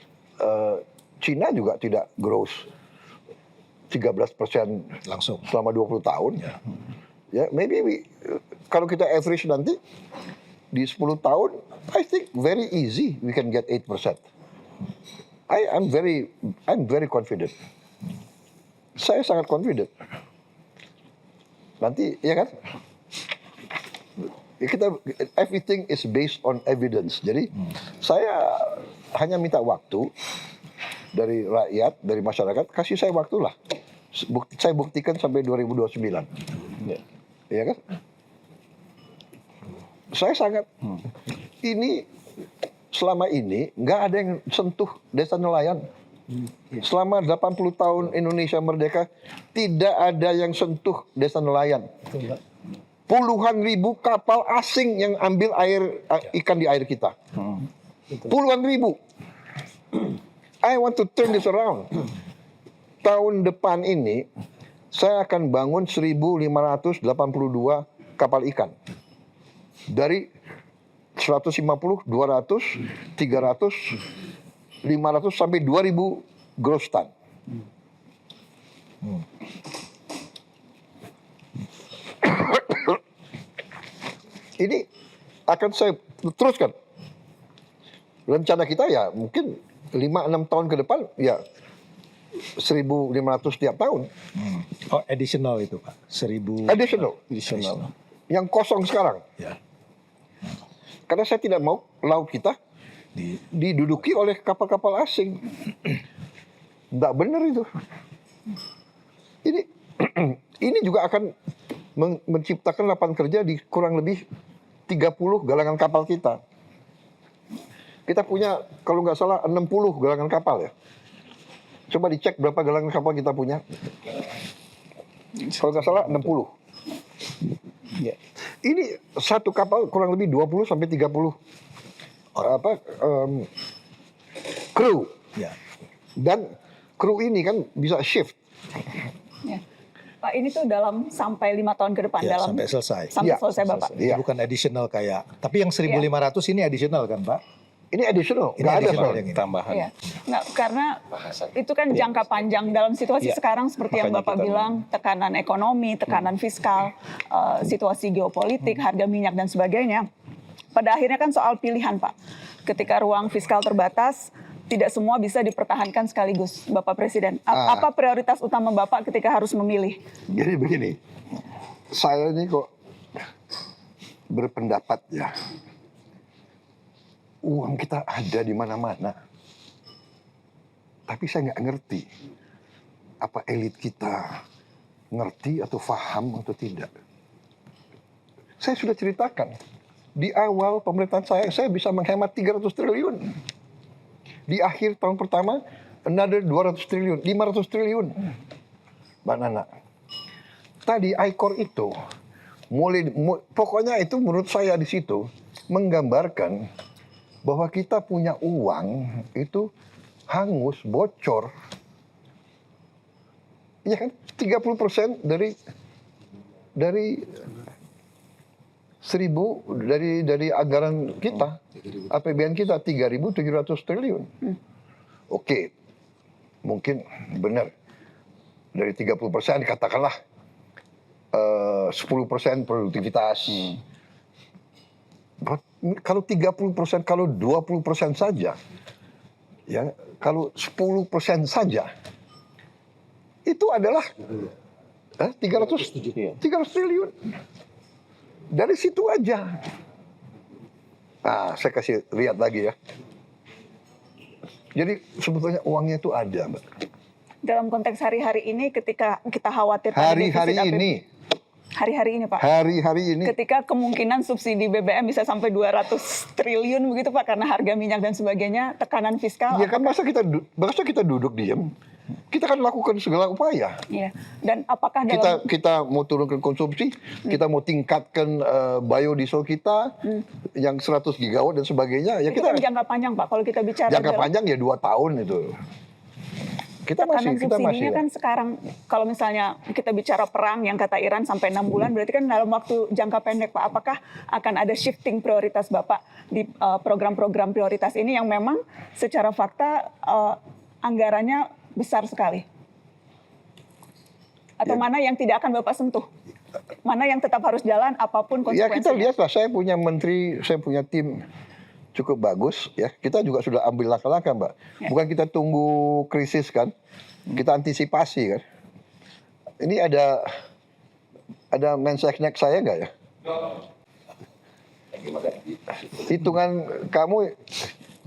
Speaker 1: Cina juga tidak growth 13%
Speaker 6: Langsung.
Speaker 1: selama 20 tahun. Ya, maybe kalau kita average nanti di 10 tahun, I think very easy we can get 8%. I'm very confident. Saya sangat confident. Nanti, ya kan? Everything is based on evidence. Jadi, saya hanya minta waktu dari rakyat, dari masyarakat, kasih saya waktu lah. Saya buktikan sampai 2029. Ya kan? Saya sangat, ini selama ini nggak ada yang sentuh desa nelayan. Selama 80 tahun Indonesia merdeka, tidak ada yang sentuh desa nelayan. Puluhan ribu kapal asing yang ambil ikan di air kita. Puluhan ribu. I want to turn this around. Tahun depan ini, saya akan bangun 1.582 kapal ikan. Dari 150, 200, 300, 500 sampai 2.000 gross ton. Ini akan saya teruskan. Rencana kita ya mungkin 5-6 tahun ke depan ya 1.500 tiap tahun.
Speaker 6: Oh, additional itu Pak. 1.000.
Speaker 1: Additional. Yang kosong sekarang.
Speaker 6: Ya.
Speaker 1: Karena saya tidak mau laut kita diduduki oleh kapal-kapal asing. Tidak benar itu. Ini juga akan menciptakan lapangan kerja di kurang lebih 30 galangan kapal kita. Kita punya kalau nggak salah 60 galangan kapal ya. Coba dicek berapa galangan kapal kita punya. Kalau nggak salah 60.
Speaker 2: Ya.
Speaker 1: Ini satu kapal kurang lebih 20 sampai 30 kru.
Speaker 6: Ya.
Speaker 1: Dan kru ini kan bisa shift.
Speaker 4: Ya. Pak, ini tuh dalam sampai 5 tahun ke depan,
Speaker 6: Ya,
Speaker 4: dalam
Speaker 6: sampai selesai.
Speaker 4: Sampai
Speaker 1: Ya,
Speaker 4: selesai Bapak.
Speaker 1: Iya.
Speaker 6: Bukan additional kayak. Tapi yang 1.500 ini additional kan Pak?
Speaker 1: Ini additional,
Speaker 6: Ini
Speaker 1: nggak ada
Speaker 6: additional
Speaker 1: soalnya.
Speaker 6: yang ini.
Speaker 2: Tambahan.
Speaker 4: Iya. Nggak, karena itu kan jangka panjang dalam situasi
Speaker 2: Iya.
Speaker 4: sekarang seperti yang
Speaker 2: Makanya
Speaker 4: Bapak
Speaker 2: kita-
Speaker 4: bilang, tekanan ekonomi, tekanan fiskal, situasi geopolitik, harga minyak dan sebagainya. Pada akhirnya kan soal pilihan Pak. Ketika ruang fiskal terbatas, tidak semua bisa dipertahankan sekaligus Bapak Presiden. Apa prioritas utama Bapak ketika harus memilih?
Speaker 1: Jadi begini, saya ini kok berpendapat ya, uang kita ada di mana-mana. Tapi saya nggak ngerti, apa elit kita ngerti atau paham atau tidak. Saya sudah ceritakan, di awal pemerintahan saya bisa menghemat 300 triliun. Di akhir tahun pertama, another 200 triliun, 500 triliun. Mbak Nana, tadi ICOR itu, pokoknya itu menurut saya di situ, menggambarkan bahwa kita punya uang itu hangus, bocor. Ya kan, 30% dari 1.000 dari anggaran kita, APBN kita 3.700 triliun. Oke, mungkin benar dari 30% katakanlah 10% produktivitas. Kalau 30%, kalau 20% saja, ya, kalau 10% saja, itu adalah 300 triliun. Dari situ aja. Nah, saya kasih lihat lagi ya. Jadi sebetulnya uangnya itu ada, Mbak.
Speaker 4: Dalam konteks hari-hari ini ketika kita khawatir pada
Speaker 1: Hari-hari
Speaker 4: defisit
Speaker 1: ini.
Speaker 4: Hari-hari ini Pak.
Speaker 1: Hari-hari ini.
Speaker 4: Ketika kemungkinan subsidi BBM bisa sampai 200 triliun begitu Pak karena harga minyak dan sebagainya, tekanan fiskal.
Speaker 1: Ya kan masa kita duduk diam? Kita kan lakukan segala upaya.
Speaker 4: Iya. Dan apakah dalam
Speaker 1: Kita mau turunkan konsumsi, kita mau tingkatkan biodiesel kita yang 100 gigawatt dan sebagainya. Ya
Speaker 4: itu
Speaker 1: kita
Speaker 4: kan jangka panjang Pak. Kalau kita bicara
Speaker 1: jangka
Speaker 4: dalam-
Speaker 1: panjang ya 2 tahun itu. Kita
Speaker 4: tekanan subsidinya
Speaker 1: masih
Speaker 4: kan sekarang kalau misalnya kita bicara perang yang kata Iran sampai 6 bulan berarti kan dalam waktu jangka pendek Pak, apakah akan ada shifting prioritas Bapak di program-program prioritas ini yang memang secara fakta anggarannya besar sekali? Atau
Speaker 1: Ya.
Speaker 4: mana yang tidak akan Bapak sentuh? Mana yang tetap harus jalan apapun
Speaker 1: ya
Speaker 4: konsekuensinya?
Speaker 1: kita lihatlah, saya punya menteri, saya punya tim cukup bagus ya. Kita juga sudah ambil langkah-langkah, Mbak.
Speaker 4: Ya.
Speaker 1: Bukan kita tunggu krisis kan. Kita antisipasi kan. Ini ada Menseknek saya nggak ya? Hitungan kamu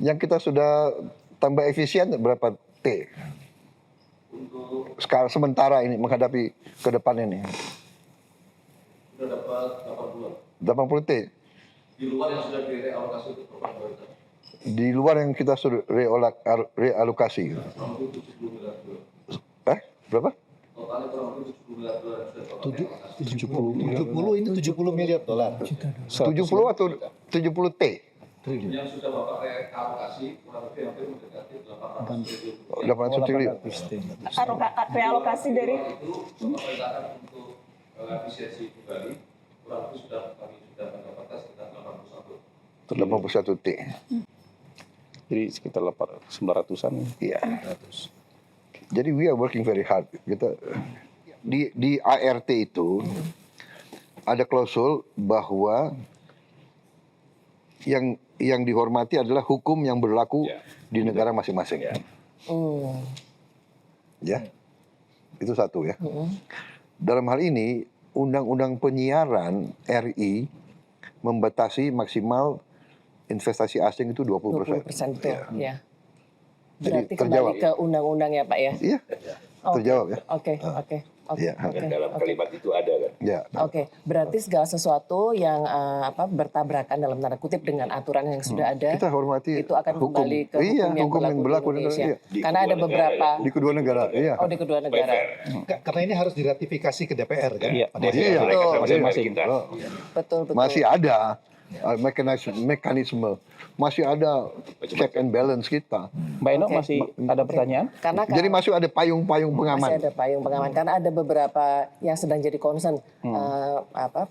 Speaker 1: yang kita sudah tambah efisien berapa T? Sekarang sementara ini menghadapi ke depan ini.
Speaker 8: Sudah dapat
Speaker 1: 80 T.
Speaker 8: di luar yang sudah direalokasi untuk program prioritas.
Speaker 1: Di luar yang kita sudah realokasi.
Speaker 8: Kurang lebih 70 miliar dolar.
Speaker 1: Berapa?
Speaker 8: Totalnya kurang lebih 70 miliar dolar yang sudah total dialokasi.
Speaker 6: 70 ini 70 miliar dolar.
Speaker 1: 70 atau 70 T?
Speaker 8: Yang sudah Bapak realokasi kurang lebih hampir mendekati 800 triliun.
Speaker 1: 800 triliun.
Speaker 4: Realokasi dari
Speaker 8: Itu Bapak perkirakan untuk efisiensi kembali kurang lebih kami sudah mendapatkan sekitar 81.
Speaker 1: 81 T.
Speaker 2: Jadi sekitar 900-an.
Speaker 1: Iya. Jadi we are working very hard. Kita di ART itu ada klausul bahwa yang dihormati adalah hukum yang berlaku di negara masing-masing. Ya. Itu satu ya. Dalam hal ini Undang-Undang Penyiaran RI membatasi maksimal investasi asing itu 20%.
Speaker 7: 20% betul, ya.
Speaker 1: Jadi
Speaker 7: Berarti
Speaker 1: terjawab.
Speaker 7: kembali ke undang-undang ya Pak ya?
Speaker 1: Iya.
Speaker 7: Oke.
Speaker 1: Terjawab ya.
Speaker 7: Oke.
Speaker 1: Iya.
Speaker 3: Dan dalam kalimat itu ada kan.
Speaker 1: Ya.
Speaker 7: Oke, berarti segala sesuatu yang bertabrakan dalam tanda kutip dengan aturan yang sudah ada,
Speaker 1: Kita hormati
Speaker 7: itu akan
Speaker 1: hukum.
Speaker 7: kembali ke
Speaker 1: Iya,
Speaker 7: hukum yang
Speaker 1: hukum yang
Speaker 7: berlaku
Speaker 1: berlaku
Speaker 7: di Indonesia.
Speaker 1: iya.
Speaker 3: Di
Speaker 7: Karena ada
Speaker 3: kedua
Speaker 7: beberapa,
Speaker 1: Di kedua negara. Iya.
Speaker 7: di kedua negara.
Speaker 6: Karena ini harus diratifikasi ke DPR kan?
Speaker 2: Iya.
Speaker 6: Pada
Speaker 1: Iya.
Speaker 2: Masing-masing.
Speaker 1: Oh.
Speaker 7: Betul.
Speaker 1: Masih ada mekanisme, masih ada check and balance kita.
Speaker 2: Mbak Eno
Speaker 7: Oke.
Speaker 2: masih ada pertanyaan?
Speaker 7: Karena
Speaker 1: Jadi masih ada payung-payung
Speaker 7: masih
Speaker 1: pengaman.
Speaker 7: ada payung pengaman karena ada beberapa yang sedang jadi concern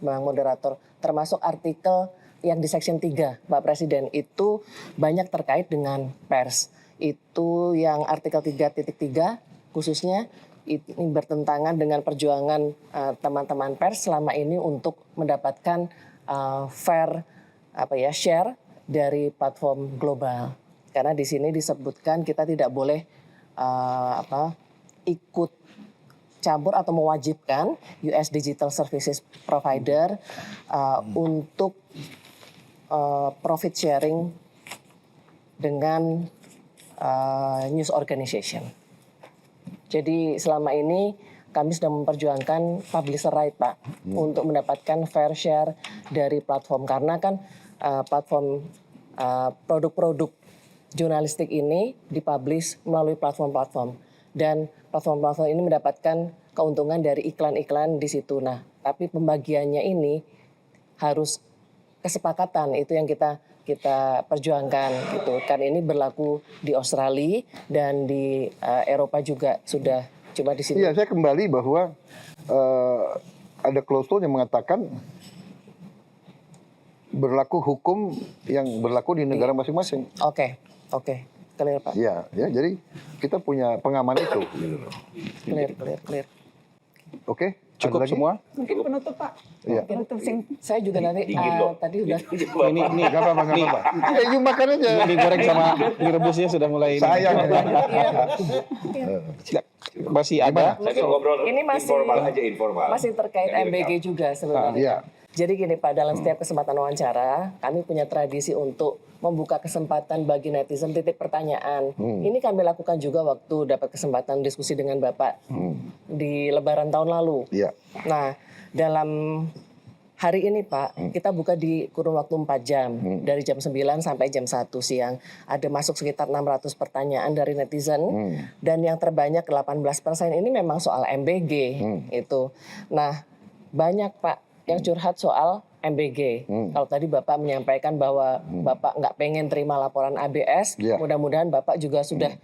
Speaker 7: Bang Moderator, termasuk artikel yang di section 3 Pak Presiden itu banyak terkait dengan pers. Itu yang artikel 3.3 khususnya ini bertentangan dengan perjuangan teman-teman pers selama ini untuk mendapatkan fair share dari platform global. Karena di sini disebutkan kita tidak boleh ikut campur atau mewajibkan US Digital Services Provider untuk profit sharing dengan news organization. Jadi selama ini kami sudah memperjuangkan publisher right Pak untuk mendapatkan fair share dari platform karena kan platform produk-produk jurnalistik ini dipublish melalui platform-platform dan platform-platform ini mendapatkan keuntungan dari iklan-iklan di situ. Nah, tapi pembagiannya ini harus kesepakatan itu yang kita perjuangkan gitu kan ini berlaku di Australia dan di Eropa juga sudah coba di sini.
Speaker 1: Iya, saya kembali bahwa ada klausul yang mengatakan berlaku hukum yang berlaku di negara masing-masing.
Speaker 7: Oke, clear Pak.
Speaker 1: Iya, ya, jadi kita punya pengaman itu.
Speaker 7: Clear.
Speaker 1: Oke,
Speaker 2: Cukup
Speaker 1: lagi?
Speaker 2: semua?
Speaker 4: Mungkin penutup Pak.
Speaker 1: Iya.
Speaker 4: Penutup sing.
Speaker 7: Saya juga nanti
Speaker 3: Dingin loh.
Speaker 7: tadi udah
Speaker 2: Ini
Speaker 1: Gak apa-apa, gak apa-apa. Ya, you makan aja.
Speaker 2: mie goreng sama mie rebusnya sudah mulai ini.
Speaker 1: Sayang.
Speaker 2: Siap. Masih ada.
Speaker 3: Saya ngobrol
Speaker 7: Ini masih-
Speaker 3: informal aja, informal.
Speaker 7: masih terkait
Speaker 3: Yang
Speaker 7: MBG
Speaker 3: direkam.
Speaker 7: juga sebenarnya.
Speaker 1: Iya.
Speaker 7: Jadi gini Pak, dalam setiap kesempatan wawancara, kami punya tradisi untuk membuka kesempatan bagi netizen titik pertanyaan. Ini kami lakukan juga waktu dapat kesempatan diskusi dengan Bapak di Lebaran tahun lalu.
Speaker 1: Iya.
Speaker 7: Nah, dalam hari ini Pak, kita buka di kurun waktu 4 jam. Dari jam 9 sampai jam 1 siang. Ada masuk sekitar 600 pertanyaan dari netizen. Dan yang terbanyak 18% ini memang soal MBG. Itu. Nah, banyak Pak yang curhat soal MBG. Kalau tadi Bapak menyampaikan bahwa Bapak nggak pengen terima laporan ABS,
Speaker 1: Iya.
Speaker 7: mudah-mudahan Bapak juga sudah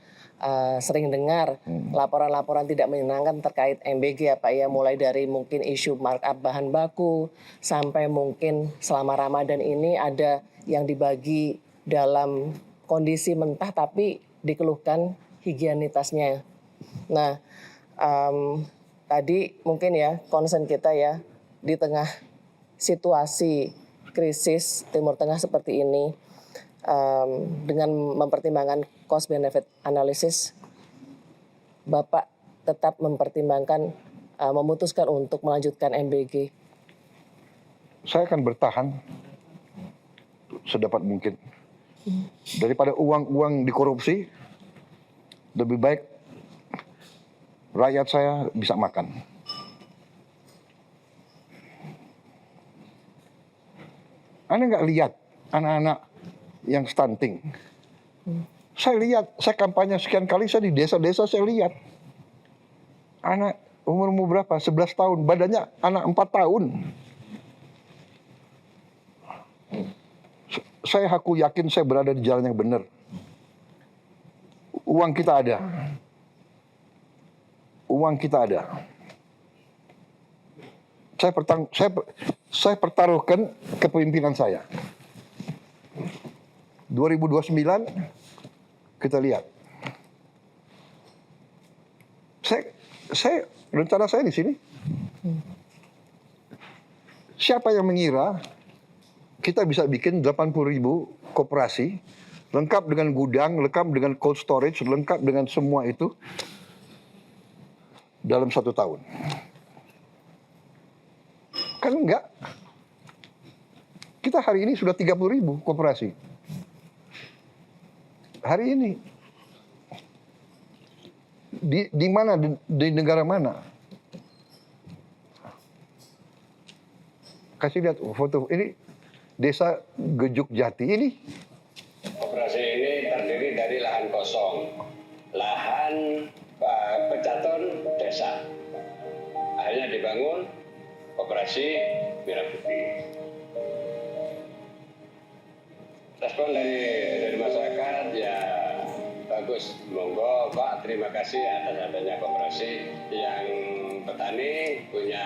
Speaker 7: sering dengar laporan-laporan tidak menyenangkan terkait MBG ya Pak ya, mulai dari mungkin isu markup bahan baku sampai mungkin selama Ramadan ini ada yang dibagi dalam kondisi mentah tapi dikeluhkan higienitasnya. Nah, tadi mungkin ya concern kita ya di tengah situasi krisis Timur Tengah seperti ini, dengan mempertimbangkan cost benefit analysis, Bapak tetap mempertimbangkan memutuskan untuk melanjutkan MBG.
Speaker 1: Saya akan bertahan sedapat mungkin. Daripada uang dikorupsi, lebih baik rakyat saya bisa makan. Anda nggak lihat anak-anak yang stunting? Saya lihat, saya kampanye sekian kali, saya di desa-desa saya lihat. Anak umur berapa? 11 tahun, badannya anak 4 tahun. Saya aku yakin saya berada di jalan yang benar. Uang kita ada. Uang kita ada. Saya pertaruhkan kepemimpinan saya. 2029 kita lihat. Rencana saya di sini. Siapa yang mengira kita bisa bikin 80.000 koperasi lengkap dengan gudang, lengkap dengan cold storage, lengkap dengan semua itu dalam 1 tahun? Kan enggak. Kita hari ini sudah 30.000 koperasi. Hari ini. Di mana? Di negara mana? Kasih lihat foto. Ini desa Gejuk Jati ini.
Speaker 9: Koperasi ini terdiri dari lahan kosong, lahan pecaton desa. Akhirnya dibangun koperasi Merah Putih. Respon dari masyarakat ya bagus, monggo Pak, terima kasih atas adanya koperasi yang petani punya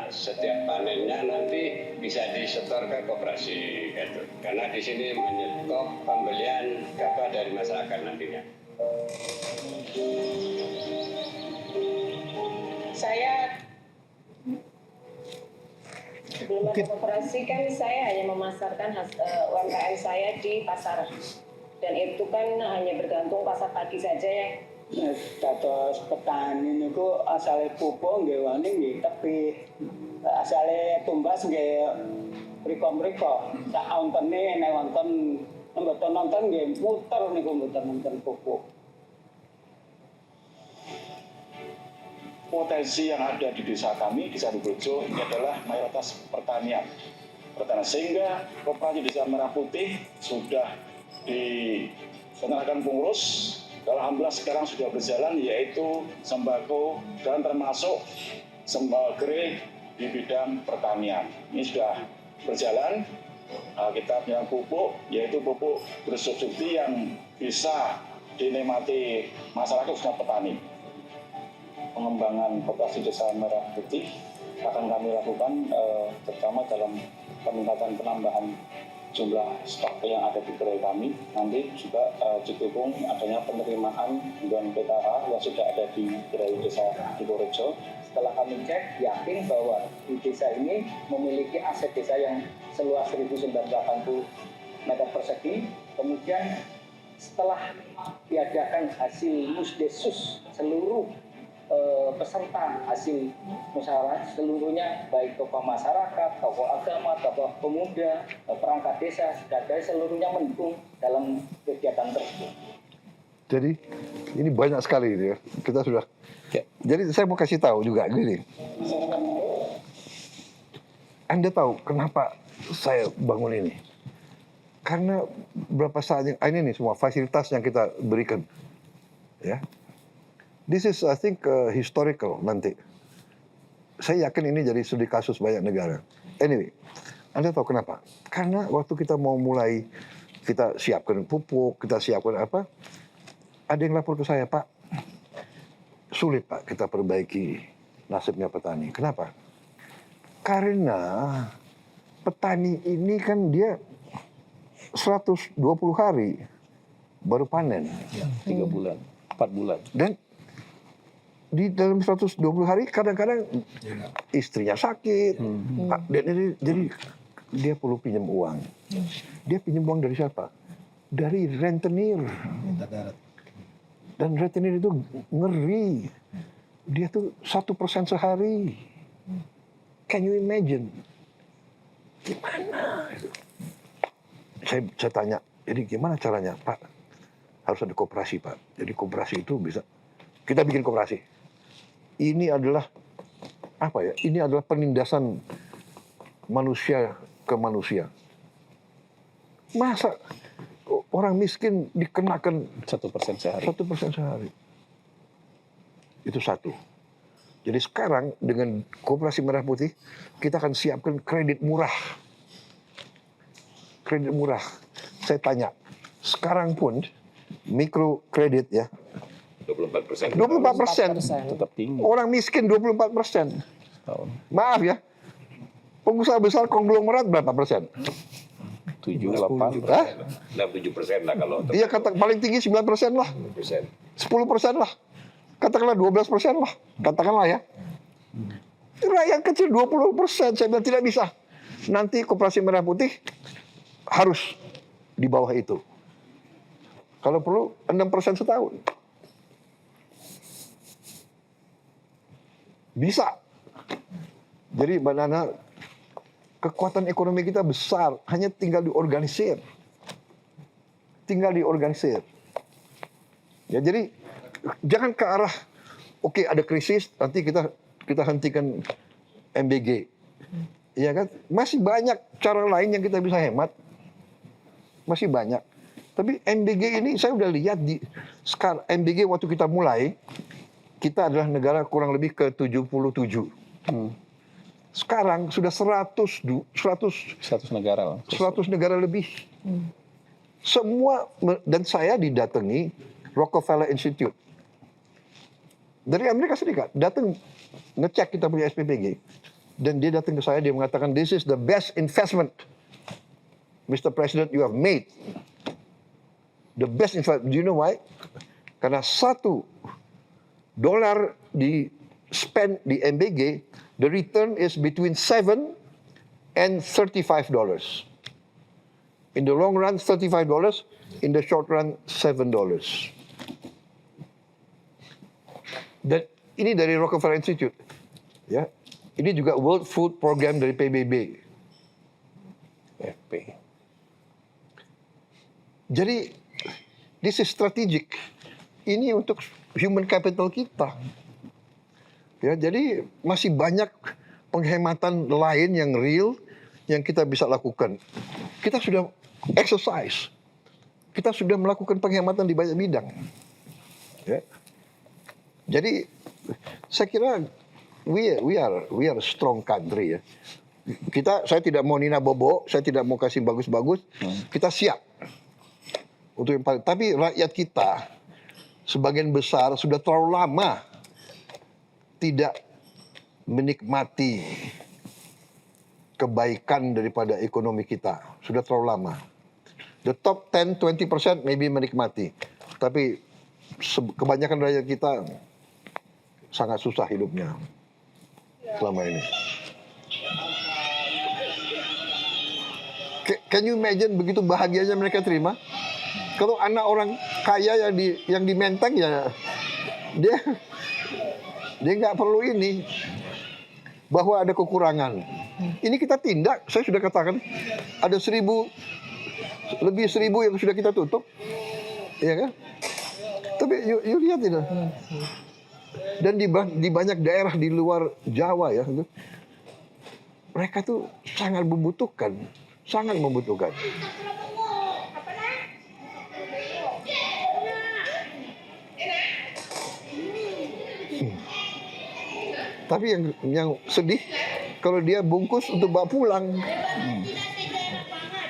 Speaker 9: setiap panennya nanti bisa disetor ke koperasi gitu. Karena di sini menyetop pembelian gabah dari masyarakat nantinya.
Speaker 10: Saya sebelum ada koperasi kan saya hanya memasarkan UMKM saya di pasar, dan itu kan hanya bergantung pasar pagi saja ya.
Speaker 11: Dados petani niku asale pupuk nggih wani nggih tebih, asale tumbas nggih mriko-mriko. Sak ontene nek wonten mboten nonton nggih muter niku mboten nonton pupuk.
Speaker 12: Potensi yang ada di desa kami, Desa Dukurejo, ini adalah mayoritas pertanian. Sehingga koperasi Desa Merah Putih sudah diselenggarakan pengurus. Alhamdulillah sekarang sudah berjalan, yaitu sembako dan termasuk sembako di bidang pertanian. Ini sudah berjalan. Kita punya pupuk, yaitu pupuk bersubsidi yang bisa dinikmati masyarakat khususnya petani. Pengembangan koperasi Desa Merah Putih akan kami lakukan terutama dalam peningkatan penambahan jumlah stok yang ada di gerai kami. Nanti juga didukung adanya penerimaan dan PKH yang sudah ada di gerai Desa Dukurejo
Speaker 11: Setelah kami cek, yakin bahwa di desa ini memiliki aset desa yang seluas 1.980 meter persegi. Kemudian setelah diadakan hasil musdesus, seluruh peserta hasil musyawarah seluruhnya, baik tokoh masyarakat, tokoh agama, tokoh pemuda, perangkat desa, sekadar seluruhnya mendukung dalam kegiatan tersebut.
Speaker 1: Jadi ini banyak sekali gitu ya. Kita sudah. Jadi saya mau kasih tahu juga gini. Anda tahu kenapa saya bangun ini? Karena berapa saat ini nih semua fasilitas yang kita berikan, ya. This is I think historical nanti. Saya yakin ini jadi studi kasus banyak negara. Anyway, Anda tahu kenapa? Karena waktu kita mau mulai, kita siapkan pupuk, kita siapkan apa, ada yang lapor ke saya, Pak, sulit Pak kita perbaiki nasibnya petani. Kenapa? Karena petani ini kan dia 120 hari baru panen.
Speaker 2: 3 bulan, 4 bulan.
Speaker 1: Dan di dalam 120 hari kadang-kadang istrinya sakit. Dan jadi dia perlu pinjam uang. Dia pinjam uang dari siapa? Dari rentenir. Dan rentenir itu ngeri. Dia tuh 1% sehari. Can you imagine? Gimana? Saya tanya, jadi gimana caranya, Pak? Harus ada koperasi, Pak. Jadi koperasi itu bisa, kita bikin koperasi. Ini adalah, apa ya, ini adalah penindasan manusia ke manusia. Masa orang miskin dikenakan
Speaker 2: 1% sehari.
Speaker 1: 1% sehari. Itu satu. Jadi sekarang dengan Koperasi Merah Putih, kita akan siapkan kredit murah. Kredit murah. Saya tanya, sekarang pun mikro kredit ya,
Speaker 3: 24%.
Speaker 1: 24%.
Speaker 2: Tetap tinggi.
Speaker 1: Orang miskin 24%. Maaf ya, pengusaha besar konglomerat berapa persen?
Speaker 2: 7, 8.
Speaker 3: 6-7% lah kalau.
Speaker 1: Iya, kata paling tinggi 9% lah. 10% lah. Katakanlah 12% lah. Katakanlah ya. Rakyat kecil 20%. Saya bilang tidak bisa. Nanti Koperasi Merah Putih harus di bawah itu. Kalau perlu 6% setahun. Bisa. Jadi Mbak Nana, kekuatan ekonomi kita besar. Hanya tinggal diorganisir. Tinggal diorganisir. Ya, jadi jangan ke arah, oke, ada krisis, nanti kita hentikan MBG. Iya kan? Masih banyak cara lain yang kita bisa hemat. Masih banyak. Tapi MBG ini saya udah lihat di sekarang MBG waktu kita mulai, kita adalah negara kurang lebih ke 77. Sekarang sudah 100
Speaker 2: negara.
Speaker 1: 100 negara lebih. Semua, dan saya didatangi Rockefeller Institute dari Amerika Serikat, datang ngecek kita punya SPPG, dan dia datang ke saya, dia mengatakan, this is the best investment Mr. President you have made. The best investment. Do you know why? Karena $1 di spend di MBG, the return is between $7 and $35. In the long run, $35. In the short run, $7. Dan ini dari Rockefeller Institute, ya. Ini juga World Food Program dari PBB. FP. Jadi, this is strategic. Ini untuk human capital kita. Ya, jadi masih banyak penghematan lain yang real yang kita bisa lakukan. Kita sudah exercise. Kita sudah melakukan penghematan di banyak bidang. Ya. Jadi saya kira we are a strong country ya. Saya tidak mau nina bobo, saya tidak mau kasih bagus-bagus. Kita siap untuk yang paling. Tapi rakyat kita sebagian besar sudah terlalu lama tidak menikmati kebaikan daripada ekonomi kita. Sudah terlalu lama. The top 10-20% maybe menikmati. Tapi kebanyakan rakyat kita sangat susah hidupnya. selama ini. Can you imagine begitu bahagianya mereka terima? Kalau anak orang kaya yang di Menteng ya dia nggak perlu ini, bahwa ada kekurangan. Ini kita tindak, saya sudah katakan ada lebih 1.000 yang sudah kita tutup, ya kan? Tapi you lihat itu. Dan di banyak daerah di luar Jawa ya, mereka tuh sangat membutuhkan. Tapi yang sedih kalau dia bungkus untuk bawa pulang,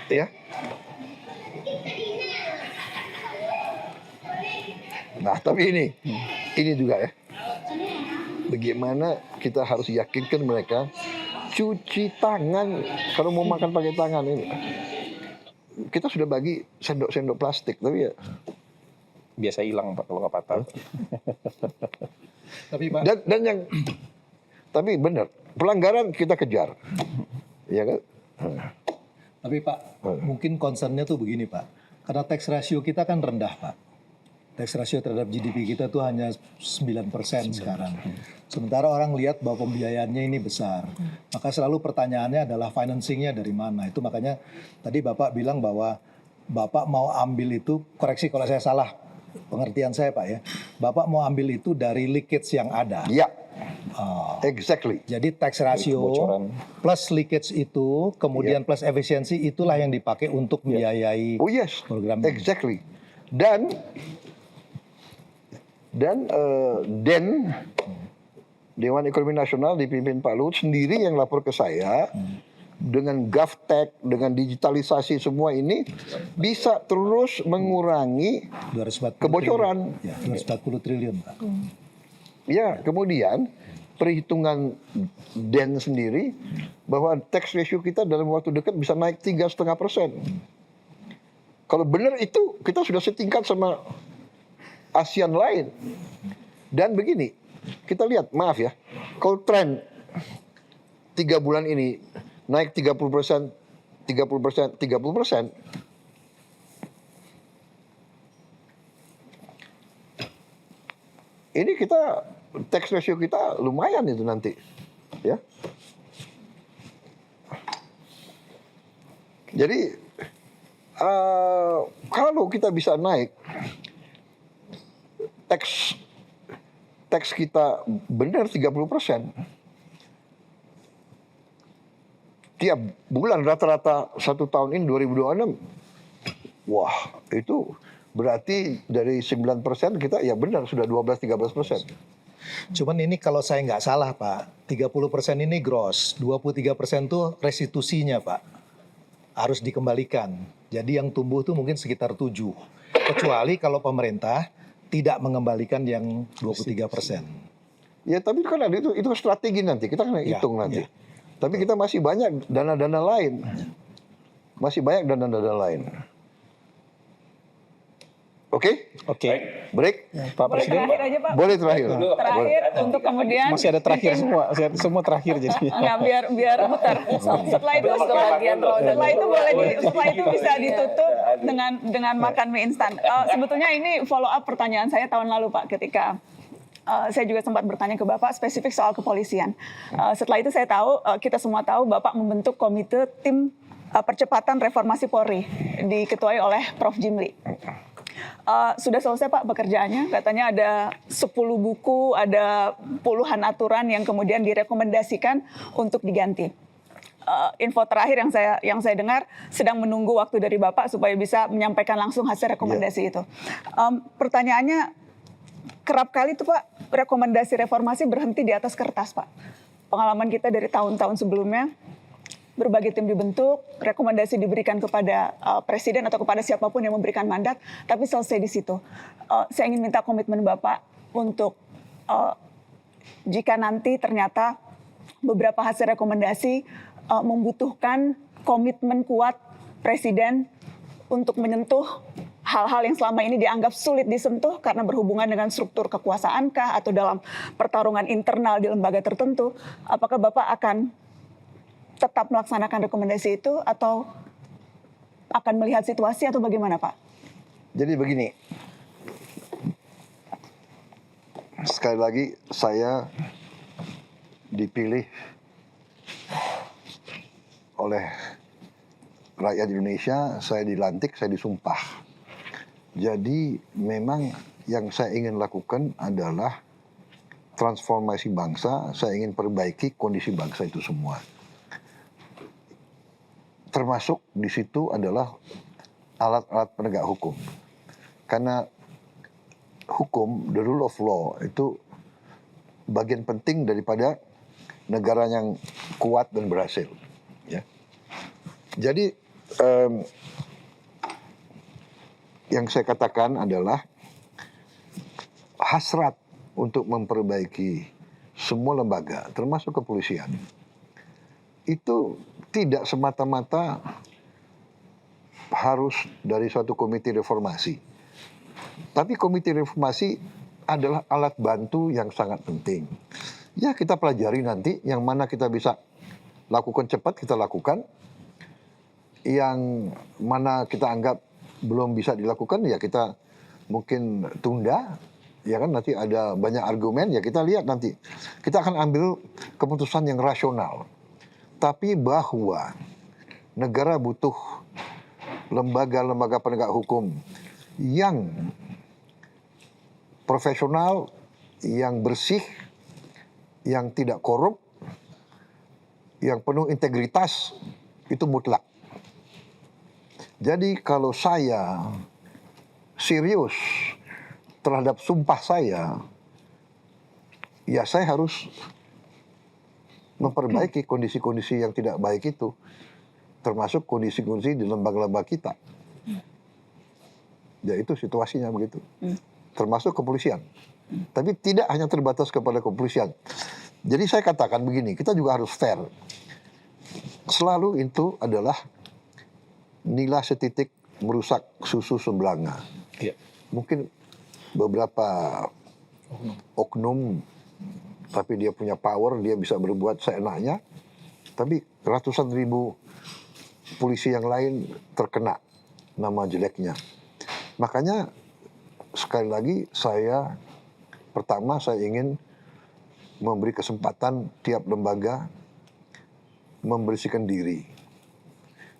Speaker 1: ya. Nah, tapi ini juga ya. Bagaimana kita harus yakinkan mereka cuci tangan kalau mau makan pakai tangan ini. Kita sudah bagi sendok-sendok plastik, tapi ya
Speaker 2: Biasa hilang Pak kalau nggak patah.
Speaker 6: Tapi Pak,
Speaker 1: tapi benar, pelanggaran kita kejar. Ya kan?
Speaker 6: Tapi Pak, mungkin concernnya tuh begini Pak. Karena tax ratio kita kan rendah Pak. Tax ratio terhadap GDP kita tuh hanya 9% sekarang. Sementara orang lihat bahwa pembiayaannya ini besar. Maka selalu pertanyaannya adalah financingnya dari mana. Itu makanya tadi Bapak bilang bahwa Bapak mau ambil itu, koreksi kalau saya salah pengertian saya Pak ya. Bapak mau ambil itu dari leakage yang ada.
Speaker 1: Ya. Exactly.
Speaker 6: Jadi tax ratio plus leakage itu, kemudian plus efisiensi itulah yang dipakai untuk membiayai program ini.
Speaker 1: Exactly. Dan Dewan Ekonomi Nasional dipimpin Pak Luhut sendiri yang lapor ke saya dengan GovTech, dengan digitalisasi semua ini bisa terus mengurangi kebocoran.
Speaker 6: Ya, 240 triliun Pak.
Speaker 1: Ya, kemudian perhitungan DEN sendiri bahwa tax ratio kita dalam waktu dekat bisa naik 3,5%. Kalau benar itu kita sudah setingkat sama ASEAN lain. Dan begini, kita lihat, maaf ya, kalau tren 3 bulan ini naik 30%, 30%, ini kita tax ratio kita lumayan itu nanti, ya. Jadi kalau kita bisa naik tax kita benar 30%, tiap bulan rata-rata 1 tahun ini 2026, wah itu berarti dari 9% kita ya benar sudah 12-13%.
Speaker 6: Cuman ini kalau saya nggak salah Pak, 30% ini gross, 23% tuh restitusinya Pak. Harus dikembalikan. Jadi yang tumbuh tuh mungkin sekitar 7. Kecuali kalau pemerintah tidak mengembalikan yang 23%.
Speaker 1: Ya tapi kan ada itu strategi nanti, kita kan hitung nanti. Tapi kita masih banyak dana-dana lain. Oke? Break?
Speaker 2: Pak Presiden,
Speaker 4: terakhir aja Pak.
Speaker 1: Boleh terakhir.
Speaker 4: Terakhir untuk kemudian
Speaker 2: masih ada terakhir semua terakhir jadi.
Speaker 4: Enggak, biar muter. Setelah itu setelah itu bisa ditutup dengan makan mie instan. Sebetulnya ini follow up pertanyaan saya tahun lalu Pak, ketika saya juga sempat bertanya ke Bapak spesifik soal kepolisian. Setelah itu saya tahu, kita semua tahu Bapak membentuk komite tim percepatan reformasi Polri diketuai oleh Prof. Jimli. Sudah selesai Pak pekerjaannya, katanya ada 10 buku, ada puluhan aturan yang kemudian direkomendasikan untuk diganti. Info terakhir yang saya dengar sedang menunggu waktu dari Bapak supaya bisa menyampaikan langsung hasil rekomendasi itu. Pertanyaannya, kerap kali tuh Pak rekomendasi reformasi berhenti di atas kertas Pak. Pengalaman kita dari tahun-tahun sebelumnya, berbagai tim dibentuk, rekomendasi diberikan kepada presiden atau kepada siapapun yang memberikan mandat, tapi selesai di situ. Saya ingin minta komitmen Bapak untuk jika nanti ternyata beberapa hasil rekomendasi membutuhkan komitmen kuat presiden untuk menyentuh hal-hal yang selama ini dianggap sulit disentuh karena berhubungan dengan struktur kekuasaankah atau dalam pertarungan internal di lembaga tertentu, apakah Bapak akan tetap melaksanakan rekomendasi itu atau akan melihat situasi atau bagaimana, Pak?
Speaker 1: Jadi begini, sekali lagi saya dipilih oleh rakyat Indonesia, saya dilantik, saya disumpah. Jadi memang yang saya ingin lakukan adalah transformasi bangsa, saya ingin perbaiki kondisi bangsa itu semua. Termasuk di situ adalah alat-alat penegak hukum. Karena hukum, the rule of law, itu bagian penting daripada negara yang kuat dan berhasil. Ya. Jadi yang saya katakan adalah hasrat untuk memperbaiki semua lembaga, termasuk kepolisian, itu tidak semata-mata harus dari suatu komite reformasi. Tapi komite reformasi adalah alat bantu yang sangat penting. Ya, kita pelajari nanti yang mana kita bisa lakukan cepat, kita lakukan. Yang mana kita anggap belum bisa dilakukan, ya kita mungkin tunda. Ya kan, nanti ada banyak argumen, ya kita lihat nanti. Kita akan ambil keputusan yang rasional. Tapi bahwa negara butuh lembaga-lembaga penegak hukum yang profesional, yang bersih, yang tidak korup, yang penuh integritas, itu mutlak. Jadi kalau saya serius terhadap sumpah saya, ya saya harus memperbaiki kondisi-kondisi yang tidak baik itu, termasuk kondisi-kondisi di lembaga-lembaga kita. Ya itu situasinya begitu. Termasuk kepolisian. Tapi tidak hanya terbatas kepada kepolisian. Jadi saya katakan begini, kita juga harus fair. Selalu itu adalah nila setitik merusak susu sebelanga.
Speaker 2: Ya.
Speaker 1: Mungkin beberapa oknum, tapi dia punya power, dia bisa berbuat seenaknya. Tapi ratusan ribu polisi yang lain terkena nama jeleknya. Makanya sekali lagi pertama saya ingin memberi kesempatan tiap lembaga membersihkan diri.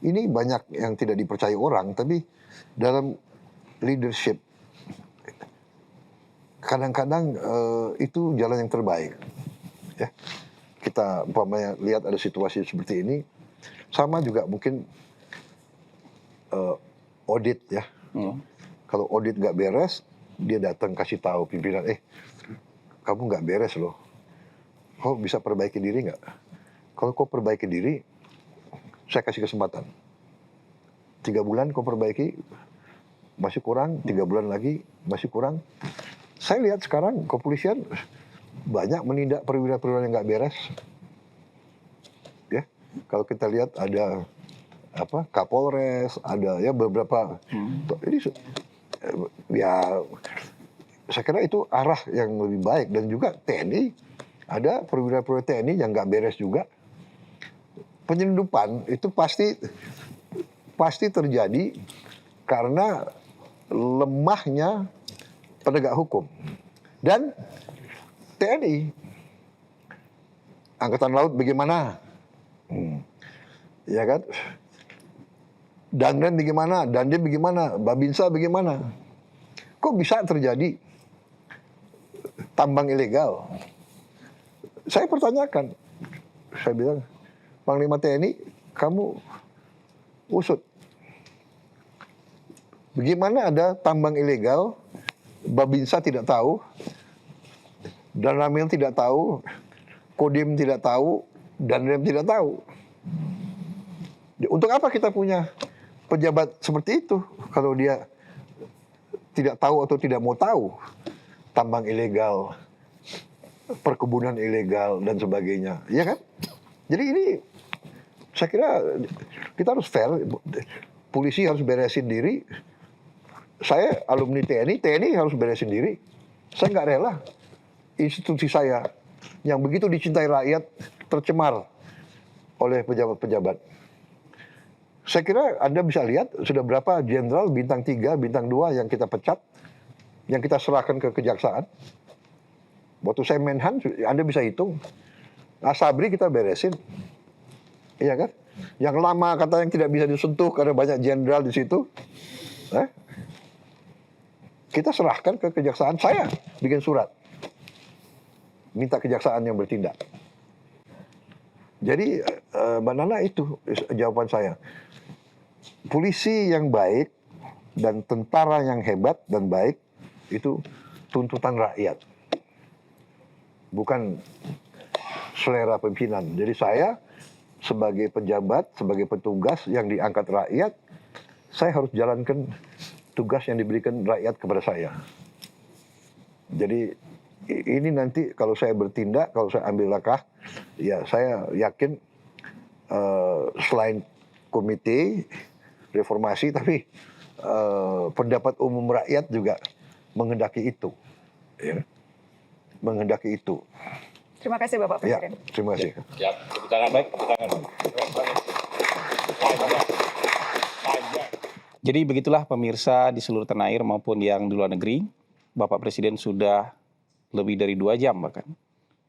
Speaker 1: Ini banyak yang tidak dipercaya orang, tapi dalam leadership kadang-kadang itu jalan yang terbaik. Ya, kita umpamanya lihat ada situasi seperti ini, sama juga mungkin audit ya. Kalau audit nggak beres, dia datang kasih tahu pimpinan, kamu nggak beres loh. Kau bisa perbaiki diri nggak? Kalau kau perbaiki diri, saya kasih kesempatan. 3 bulan kau perbaiki, masih kurang, 3 bulan lagi, masih kurang. Saya lihat sekarang kepolisian banyak menindak perwira-perwira yang nggak beres. Ya, kalau kita lihat ada Kapolres, ada ya beberapa. Ini ya saya kira itu arah yang lebih baik. Dan juga TNI, ada perwira-perwira TNI yang nggak beres juga. Penyelundupan itu pasti terjadi karena lemahnya penegak hukum. Dan TNI, Angkatan Laut bagaimana? Ya kan? Danrem bagaimana? Dandim bagaimana? Babinsa bagaimana? Kok bisa terjadi tambang ilegal? Saya pertanyakan. Saya bilang, Panglima TNI, kamu usut. Bagaimana ada tambang ilegal, Babinsa tidak tahu, dan Ramil tidak tahu, Kodim tidak tahu, dan Rem tidak tahu. Untuk apa kita punya pejabat seperti itu kalau dia tidak tahu atau tidak mau tahu tambang ilegal, perkebunan ilegal, dan sebagainya. Ya kan? Jadi ini saya kira kita harus fair. Polisi harus beresin diri, saya alumni TNI harus beresin diri. Saya nggak rela institusi saya yang begitu dicintai rakyat tercemar oleh pejabat-pejabat. Saya kira Anda bisa lihat sudah berapa jenderal bintang 3, bintang 2 yang kita pecat, yang kita serahkan ke kejaksaan. Waktu saya Menhan, Anda bisa hitung. Asabri kita beresin. Iya kan? Yang lama kata yang tidak bisa disentuh karena banyak jenderal di situ. Kita serahkan ke kejaksaan. Saya bikin surat. Minta kejaksaan yang bertindak. Jadi Mbak Nana itu jawaban saya. Polisi yang baik dan tentara yang hebat dan baik itu tuntutan rakyat. Bukan selera pimpinan. Jadi saya sebagai pejabat, sebagai petugas yang diangkat rakyat, saya harus jalankan tugas yang diberikan rakyat kepada saya. Jadi ini nanti kalau saya bertindak, kalau saya ambil langkah, ya saya yakin selain komite reformasi, tapi pendapat umum rakyat juga menghendaki itu. Ya. Menghendaki itu.
Speaker 4: Terima kasih Bapak Presiden.
Speaker 1: Ya, terima kasih.
Speaker 2: Ya, tepuk tangan baik, tepuk tangan. Jadi begitulah pemirsa di seluruh tanah air maupun yang di luar negeri, Bapak Presiden sudah lebih dari 2 jam bahkan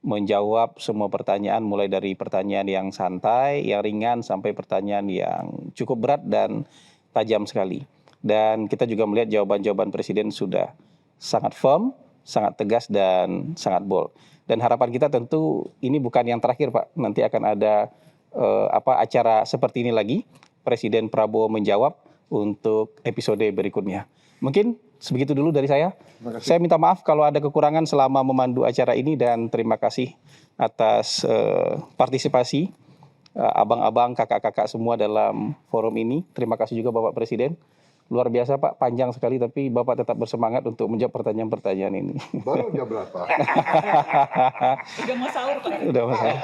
Speaker 2: menjawab semua pertanyaan, mulai dari pertanyaan yang santai, yang ringan, sampai pertanyaan yang cukup berat dan tajam sekali. Dan kita juga melihat jawaban-jawaban Presiden sudah sangat firm, sangat tegas, dan sangat bold. Dan harapan kita tentu ini bukan yang terakhir, Pak. Nanti akan ada acara seperti ini lagi. Presiden Prabowo menjawab untuk episode berikutnya. Mungkin sebegitu dulu dari saya. Saya minta maaf kalau ada kekurangan selama memandu acara ini, dan terima kasih atas partisipasi abang-abang, kakak-kakak semua dalam forum ini. Terima kasih juga Bapak Presiden. Luar biasa Pak, panjang sekali, tapi Bapak tetap bersemangat untuk menjawab pertanyaan-pertanyaan ini.
Speaker 1: Baru jam berapa?
Speaker 4: Udah mau sahur Pak.
Speaker 2: Udah mau sahur.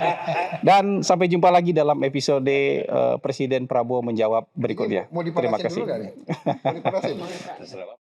Speaker 2: Dan sampai jumpa lagi dalam episode Presiden Prabowo menjawab berikutnya.
Speaker 1: Mau
Speaker 2: Terima
Speaker 1: dipanasin
Speaker 2: kasih.
Speaker 1: dulu nggak nih? Mau dipanasin?